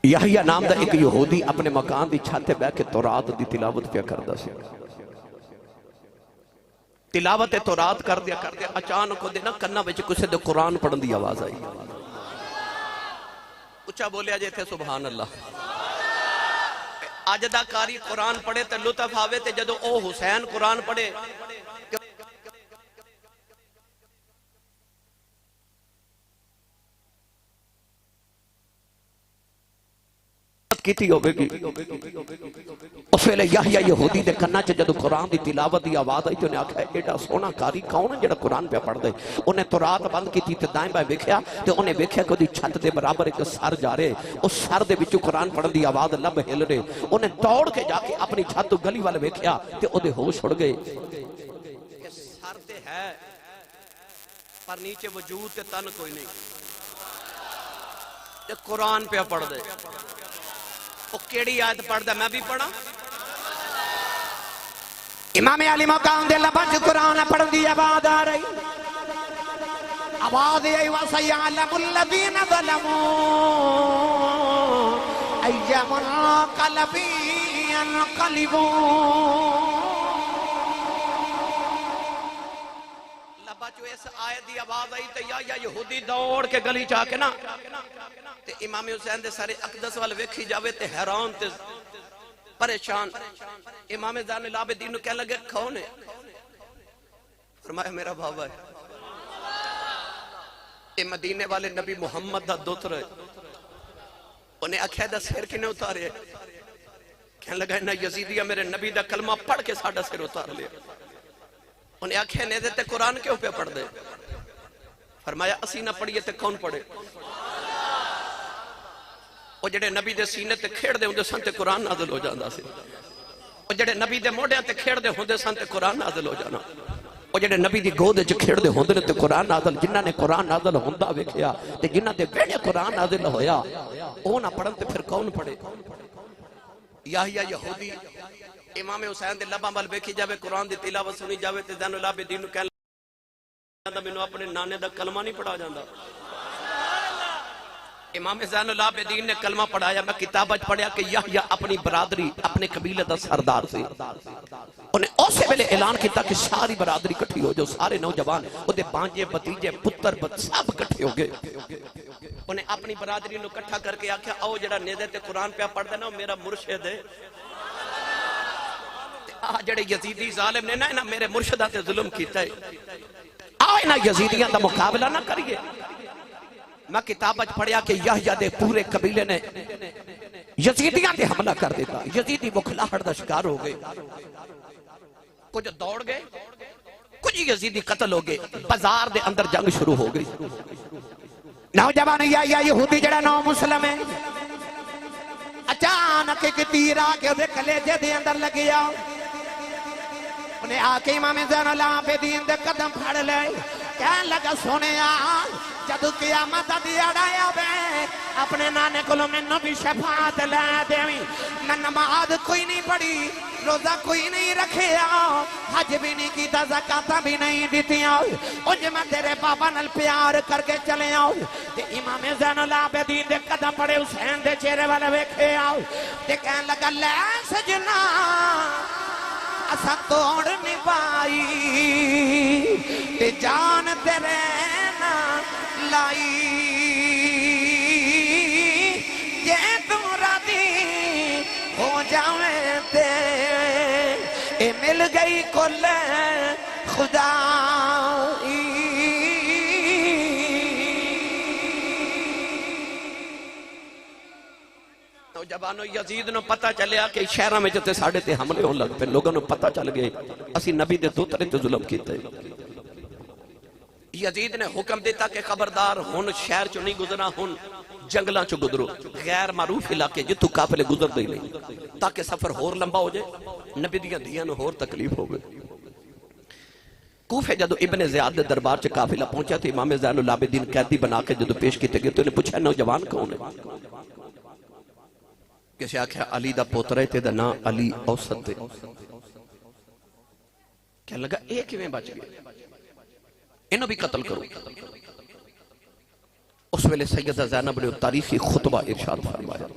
یحییٰ نام دا ایک یہودی اپنے مکان دی چھت تے بیٹھ کے تورات دی تلاوت پہ کردا سی. تلاوت تورات کر دیا اچانک دے نا کنا وچ کسے دے قرآن پڑھن دی آواز آئی. اچھا بولیا جے تھے سبحان اللہ. اج دا کاری قرآن پڑھے تے لطف آوے تے جدو او حسین قرآن پڑھے کیتی ہوئے گی. اس ویلے یحییٰ یہودی دے کنا چ جدو قرآن دی تلاوت دی آواز آئی تو انہیں آکھا ایڈا سونا کاری کون ہے جڑا قرآن پہ پڑھ دے. انہیں تورات بند کی تے دائیں بائیں ویکھیا تے انہیں ویکھیا کہ دی چھت دے برابر ایک سر جا رہے. اس سر دے وچوں قرآن پڑھن دی آواز لب ہل رہے. انہیں دوڑ کے جا کے اپنی چھت تو گلی والے ویکھیا تے او دے ہوش اڑ گئے. سر تے ہے پر نیچے وجود تے تن کوئی نہیں. تے قرآن پہ پڑھ دے. وہ کیڑی آیت پڑھ دا میں بھی پڑھا. امام علی مقام دے لبن قرآن پڑھ دی آواز آ رہی. آواز آئی وَسَيَعْلَمُ الَّذِينَ ظَلَمُوا أَيَّ مُنقَلَبٍ يَنقَلِبُونَ. لبا جو اس آیت دی آواز آئی تے یا یہودی دوڑ کے گلی چاہ کے نا تے امام حسین دے سارے اقدس والے ویکھی جاوے تے حیران تے پریشان. امام زین العابدین نو کہنے لگے کون ہے؟ فرمایا میرا بابا ہے. اے مدینے والے نبی محمد دا دوتر ہے. انہیں آکھیا دا سر کنے اتارے. کہنے لگا نہ یزیدیہ میرے نبی دا کلمہ پڑھ کے ساڑا سر اتار لیا. انہیں آکھیا نے دیتے قرآن کیوں پہ پڑھ دے. فرمایا اسی نہ پڑھیے تے کون پڑھے. وہ جڑے نبی دے سینے تے کھیڑ دے ہوندے سن تے قرآن نازل ہو جاندہ سی. وہ جڑے نبی دے موڑے تے کھیڑ دے ہوندے سن تے قرآن نازل ہو جانا. وہ جڑے نبی دی گود وچ کھیڑ دے ہوندے تے قرآن نازل. جنہاں نے قرآن نازل ہوندا ویکھیا تے جنہاں دے ویڑے قرآن نازل ہویا او نہ پڑھن تے پھر کون پڑھے. یحییٰ یہودی امام حسین دے لباں وال ویکھی جاوے قرآن دی تلاوت سنی جاوے تے زین العابدین نو کہن لگا مینوں اپنے نانے دا کلمہ نہیں پڑھا جاندا. امام زین العابدین نے کلمہ پڑھایا. میں کتاب پڑھیا کہ یحییٰ اپنی برادری اپنے قبیلے دا سردار سے. انہیں اسے ویلے اعلان کیتا کہ ساری برادری کٹھی ہو جو سارے نوجوان او دے بانجے بتیجے پتر سب کٹھے ہو گئے. انہیں اپنی برادری نو کٹھا کر کے آکھیا آؤ جڑا نیدے تے قرآن پہ پڑھ دینا میرا مرشد ہے. جڑے یزیدی ظالم نے نا میرے مرشدہ تے ظلم کیتا ہے. آؤ نا یزیدیاں دا مقابلہ نہ کریے. میں کتاب پڑھیا کہ یحییٰ دے پورے قبیلے نے یزیدیاں تے حملہ کر دیتا. یزیدی بکھلاہٹ دا شکار ہو گئے. کچھ دوڑ گئے کچھ یزیدی قتل ہو گئے. بازار دے اندر جنگ شروع ہو گئی. نوجوان یحییٰ یہودی جڑا نو مسلم ہے اچانک ایک تیر آ کے دے کلیجے دے اندر لگیا. انہیں آ کے امام زین العابدین دے قدم پھڑ لے. کہنے لگا سنیا جدو قیامت دیڑا آوے اپنے نانے کلو منو بھی شفاعت لے دیویں. میں نماز کوئی نہیں پڑھی روزہ کوئی نہیں رکھیا حج بھی نہیں کیتا زکاة بھی نہیں دیتیاں. انج میں تیرے بابا نال پیار کر کے چلے آؤ. تے امام زین العابدین دے قدم پڑے حسین دے چہرے والے ویکھے آؤ. تے کہنے لگا لے سجنا اسا توڑ نبائی تے جان تیرے نا لائی. جے تو راضی ہو جاویں تے اے مل گئی کل خدا نوجوانوں یزید نو پتہ چلیا کہ شہراں وچ تے ساڈے تے حملے ہون لگ پے لوگاں نو پتہ چل گئے اسی نبی دے دوترے تے ظلم کیتے یزید نے حکم دیتا کہ خبردار ہن شہر چوں نہیں گزرنا ہن جنگلاں چوں گزرو غیر معروف علاقے جتوں قافلے گزردے ہی نہیں تاکہ سفر ہور لمبا ہو جائے نبی دیاں دھیاں نو ہور تکلیف ہوگی کوفے جدو ابن زیاد دے دربار چ قافلہ پہنچا تے امام زین العابدین قیدی بنا کے جدو پیش کیتے گئے تو انہیں پوچھا نوجوان کون ہے کسی آکھیا علی دا پوترے تے دا نا علی اوسط تے کیا لگا ایک میں بچ گئے انہوں بھی قتل کرو اس ویلے سیدہ زینب نے تاریخی خطبہ ارشاد فرمایا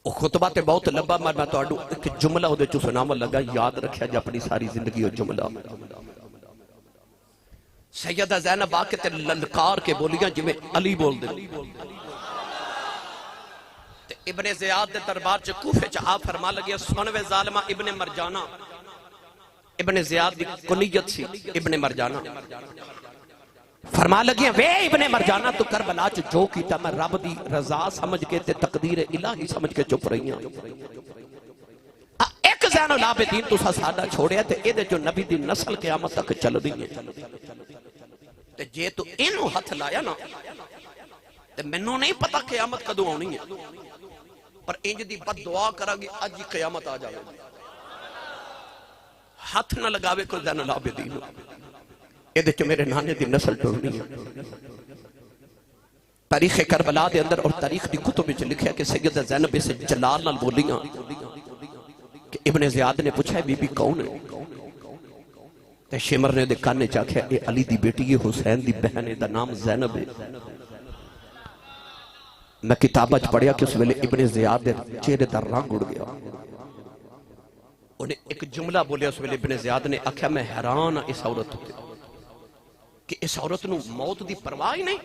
وہ خطبہ تے بہت لمبا میں تو اڈو ایک جملہ ہو دے چو سناما لگا یاد رکھیا جا اپنی ساری زندگی ہو جملہ سیدہ زینب آکے تے للکار کے بولیاں جی میں علی بول دے تے ابن زیاد دے دربار چ کوفے چ آپ فرما لگیا سنوے ظالمہ ابن مرجانہ ابن زیاد دی کنیت سی ابن مرجانہ فرما لگیا وے ابن مرجانہ تو کربلا چ جو کیتا میں رب دی رضا سمجھ کے تے تقدیر الہی سمجھ کے چپ رہی ہیں ایک زین العابدین تو ساڈا چھوڑیا تے اے دے جو نبی دی نسل قیامت تک چل دی ہے تے جے تو اینو ہتھ لایا نا تے مینوں نہیں پتا قیامت کدوں آنی ہے پر انج دی بد دعا کرا گی اج ہی قیامت آ جائے ہاتھ نہ لگاوے کوئی زین العابدین یہ دیکھو میرے نانے دی نسل ٹورنی ہے تاریخ کربلا دے اندر اور تاریخ دی کتب میں لکھا کہ سیدہ زینب سے جلال نال بولیاں کہ ابن زیاد نے پوچھا ہے بی بی کون ہے تے شمر نے دے کانے چاکھیا اے علی دی بیٹی یہ حسین دی بہن ہے دا نام زینب ہے میں کتابہ پڑھیا کہ اس ویلے ابن زیاد دے چہرے دا رنگ اڑ گیا انہیں ایک جملہ بولیا اس ویلے ابن زیاد نے آکھیا میں حیران اس عورت ہوتے کہ اس عورت نو موت دی پرواہ نہیں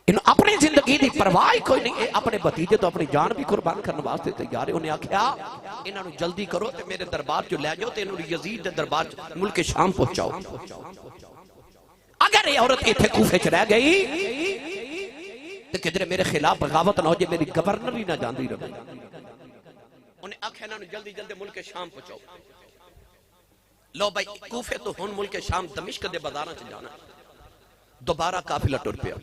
انہوں اپنی زندگی دی پرواہ کوئی نہیں اپنے بھتیجے تو اپنی جان بھی قربان کرنے واسطے تیار ہے انہیں آکھیا انہوں جلدی کرو تے میرے دربار جو لے جاؤ تے انہوں یزید دے دربار ملک شام پہنچاؤ اگر یہ عورت ایتھے کوفے چ رہ گئی تے کدھر میرے خلاف بغاوت نہ ہو جائے میری گورنر ہی نہ جاندی رہے انہیں آکھیا انہوں جلدی جلدی ملک شام پہنچاؤ لو بھائی کوفے تو ہن ملک شام دمشق دے بازاراں چ جانا دوبارہ قافلہ ٹر پیا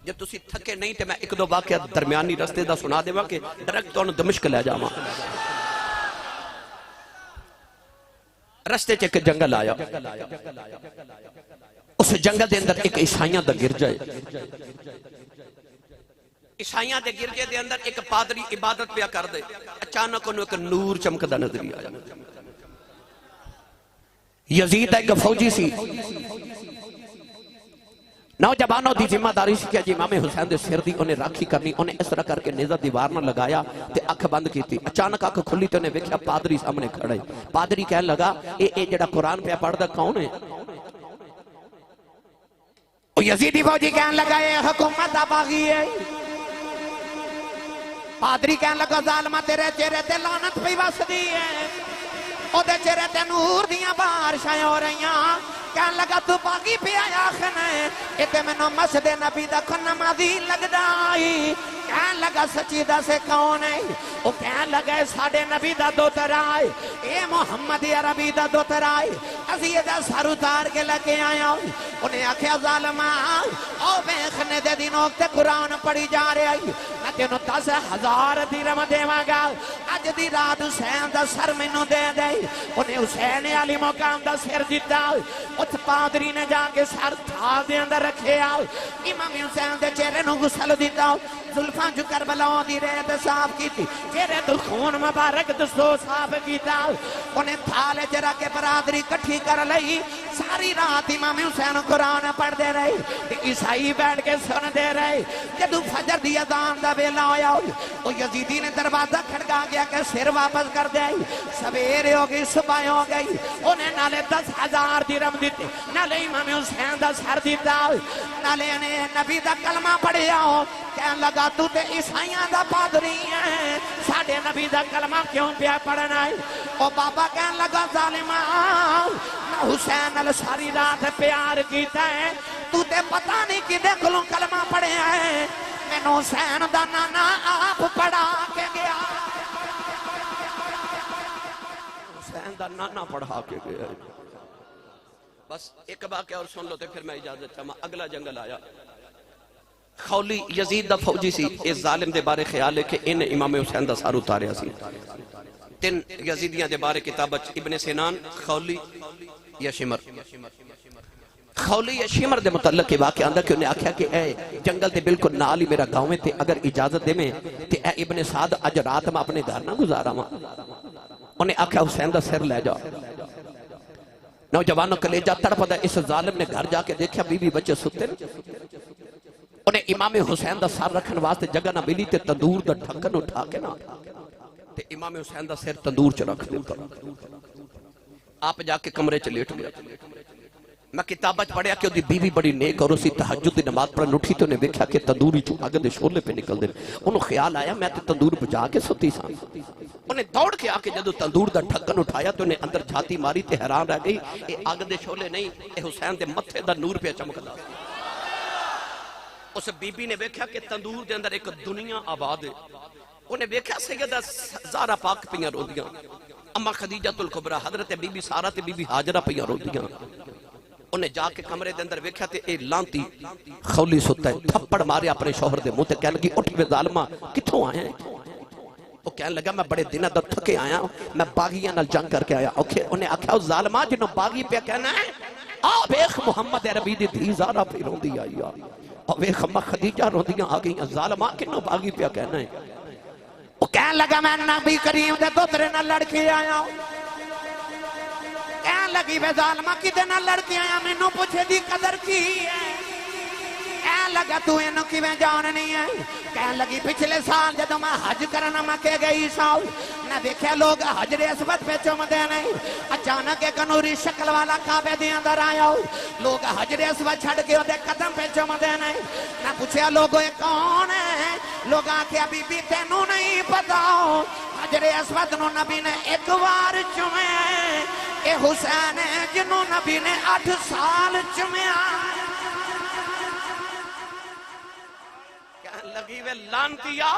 جب تسی تھکے نہیں تے میں ایک دو واقعہ درمیانی رستے دا سنا دیواں کہ ڈائریکٹ تانوں دمشق لے جاواں رستے چ ایک جنگل آیا اس جنگل دے اندر ایک عیسائیاں دا گرجا ہے عیسائیاں دے گرجے دے اندر ایک پادری عبادت پیا کر دے اچانک انہوں ایک نور چمکدا نظر آیا یزید ایک فوجی سی نوجوانوں دی ذمہ داری سی کہ امام حسین دے سر دی انہیں راکھی کرنی انہیں اس طرح کر کے نیزہ دیوار نہ لگایا تے اکھ بند کی تھی اچانک اکھ کھلی تے انہیں ویکھیا پادری سامنے کھڑے پادری کہنے لگا اے جڑا قرآن پہ پڑھدا کون ہے یزیدی فوجی کہنے لگا اے حکومت دا باغی ہے پادری کہنے لگا ظالمہ تیرے چہرے تے لعنت پئی وسدی ہے او دے چہرے تے نور دیاں بارشاں ہو رہیاں کہنے لگا تو باغی پہ آیا خنے اتے منو مسجد نبی دا کھن نمازی لگدا آئی کہنے لگا سچی دا سے کون ہے او کہنے لگا ساڑے نبی دا دوتر آئے اے محمد عربی دا دوتر آئے ازیہ دا سر اتار کے لگے آیا انہیں آکھیا ظالمہ او بیخنے دے دنوں تے قرآن پڑھی جا رہے آئی میں تینوں 10,000 درہم دیواں گا اج دی رات حسین دا سر مینوں دے دے انہیں حسین علی مقام دا سر دیتا اس پادری نے جا کے سر تھا دے اندر رکھے آؤ امام حسین دے چہرے نو غسل دیتا زلفاں جو کربلاؤں دی ریت صاف کی تھی چہرے تو خون مبارک دستو صاف کیتا انہیں تھالے چرا کے برادری کٹھی کر لئی ساری رات امام حسین قرآن پڑھ دے رہے تے عیسائی بیٹھ کے سن دے رہے جدو فجر دی اذان دا ویلا ہویا او یزیدی نے دروازہ کھڑکا گیا کہ سر واپس کر دے سویرے ہو گئی صبح ہو گئی انہیں نالے 10,000 درہم دیتے نالے امام حسین دا سر دیتا نالے انہیں نبی دا کلمہ پڑھیا ہو کہن لگا تو تے عیسائیاں دا پادری ہے ساڑھے نبی دا کلمہ کیوں پیا پڑھنا ہے او بابا کہن لگا ظالمہ میں حسین نال ساری رات پیار کیتا ہے تو تے پتہ نہیں کہ دیکھلوں کلمہ پڑھے ہیں میں نے حسین دا نانا آپ پڑھا کے گیا حسین دا نانا پڑھا کے گیا بس ایک واقعہ اور سن لو تے پھر میں اجازت چاہما اگلا جنگل آیا خولی یزید دا فوجی سی اس ظالم دے بارے خیال ہے کہ ان امام حسین دا سار اتاریا سی تین یزیدیاں دے بارے کتابت ابن سینان خولی یا شمر خولی یا شمر دے متعلق کے واقعہ اندر کہ انہیں آکھیا کہ اے جنگل دے بالکل نال ہی میرا گاؤں میں تے اگر اجازت دے میں تے اے ابن سعد اج رات میں اپنے گھر نہ گزارا ماں انہیں آکھیا حسین دا سر لے جا نوجوانوں کلیجہ تڑپ دا اس ظالم نے گھر جا کے دیکھا بی بی بچے ستے انہیں امام حسین دا سر رکھن واسطے جگہ نہ ملی تے تندور دا ڈھکن اٹھا کے نہ تے امام حسین دا سر تندور چ رکھ دیتا آپ جا کے کمرے چ لیٹ گیا میں کتابت پڑھیا کہ دی بیوی بڑی نیک اور اسی تہجد دی نماز پڑھن اٹھی تو انہیں دیکھا کہ تندوری چو آگے دے شولے پہ نکل دے انہوں خیال آیا میں تے تندور بجا کے ستی سان انہیں دوڑ کے آکے جدو تندور دا ڈھکن اٹھایا تو انہیں اندر جھاتی ماری تے حیران رہ گئی اے آگے دے شولے نہیں اے حسین دے متھے دا نور پہ چمک دا اس بی بی نے دیکھا کہ تندور دے اندر ایک دنیا آباد ہے انہیں دیکھا سیدہ زارا پاک پیاں رو دیاں اما خدیجہ الکبریٰ حضرت بی بی سارا تے بی بی حاجرہ پیاں رو دیاں انہیں جا کے کمرے دے اندر ویکھیا تے اے لانتی خولی ستا ہے تھپڑ مارے اپنے شوہر دے منہ تے کہنے لگی اٹھ وے ظالمہ کتھوں آئے ہیں وہ کہنے لگا میں بڑے دنہ در تھکے آیا میں باغیاں نال جنگ کر کے آیا انہیں آکھیا ظالمہ جنہوں باغی پہ کہنا ہے ویکھ محمد عربی دی دھی زارا پہ روندی آئی اور ویکھ اما خدیجہ روندیاں آ گئی ظالمہ کنہوں باغی پہ کہنا ہے وہ کہنے لگا میں نبی کریم دے دوترے نہ لڑکی آیا کہنے لگی بے ظالمہ کی نہ لڑکی آیا میں نو پوچھے دی قدر کی ہے کہنے لگا تو انہوں کی میں جاننی ہے کہنے لگی پچھلے سال جدو میں حج کرنا مکے گئی سال نہ دیکھے لوگ حجر اسود پہ چوم دے نہیں اچانک ایک نوری شکل والا کعبے دی اندر آیا لوگ حجر اسود چھڑ کے دے قدم پہ چوم دے نہیں نہ پوچھے لوگوں یہ کون ہے لوگ آکے ابھی بھی تینوں نہیں پتا حجر اسود نو نبی نے ایک بار چومے اے حسین ہے جنہوں نبی نے 8 سال چومے لگی وے لانتیا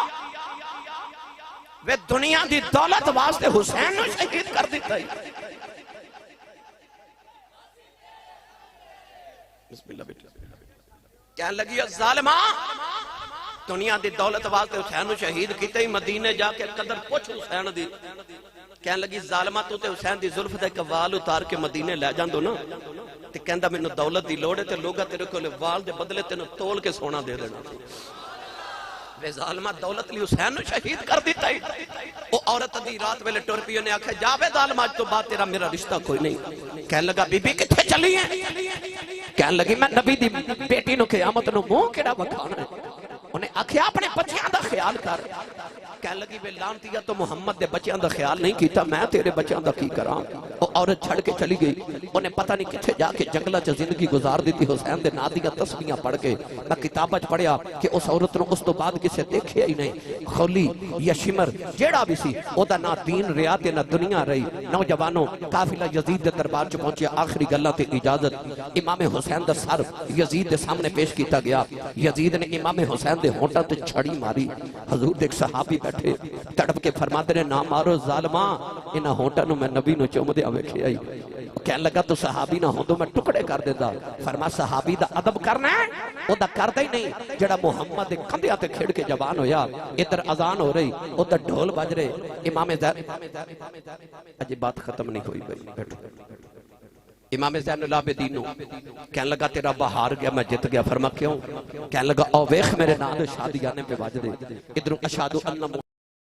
وے دنیا دی دولت واسطے حسین نو شہید کر دیتا ہے بسم اللہ بیٹا کہنے لگی ظالمہ دنیا دی دولت واسطے حسین نو شہید کیتا ہی مدینے جا کے قدر پوچھ حسین دی کہنے لگی ظالمہ تو تے حسین دی ظلف دے وال اتار کے مدینے لے جان دو نا تے کہندہ میں نو دولت دی لوڑے تے لوگا تیرے کو وال دے بدلے تے نو تول کے سونا دے دینا وے ظالمہ دولت لی حسین نو شہید کر دیتا ہی وہ عورت دی رات ویلے ٹورپیوں نے آکھا جا بے ظالمہ آج تو بات تیرا میرا رشتہ کوئی نہیں کہنے لگا بی بی کتھے چلی ہیں کہنے لگی میں نبی دی بیٹی نو قیامت نو منہ کیڑا بکھانا ہے انہیں آکھیا اپنے بچیاں دا خیال کر کہنے لگی بے لانتیا تو محمد دے بچیاں دا خیال نہیں کیتا میں تیرے بچیاں دا کی کرام وہ عورت چھڑ کے چلی گئی انہیں پتہ نہیں کتھے جا کے جنگلہ چا زندگی گزار دیتی حسین دے نادیاں تسبیحاں پڑھ کے میں کتابت پڑھیا کہ اس عورت نے اس تو بعد کسے دیکھے ہی نہیں خولی یا شمر جیڑا بھی سی او دا نہ دین ریات نہ دنیا رہی نوجوانوں قافلہ یزید دے دربار چ پہنچیا آخری گلاں تے اجازت امام حسین دا سر یزید دے سامنے پیش کیتا گیا یزید نے امام حسین دے ہونٹاں تے چھڑی ماری حضور دے ایک صحابی بیٹھے تڑپ کے فرماتے نے نہ مارو ظالماں انہاں ہونٹاں نو میں نبی نو چوم دے ویکھیا ہی کہنے لگا تو صحابی نہ ہوں تو میں ٹکڑے کر دیتا فرما صحابی دا ادب کرنا ہے وہ دا کرتا ہی نہیں جڑا محمد کندھیاں تے کھڑ کے جوان ہویا ادھر اذان ہو رہی ادھر ڈھول بج رہے امام زین اجے بات ختم نہیں ہوئی بھائی بیٹھو امام زین العابدین نو کہنے لگا تیرا بہار گیا میں جت گیا فرما کیوں کہنے لگا او ویخ میرے نام شادی آنے پہ باج دے ادھر اشہدو ان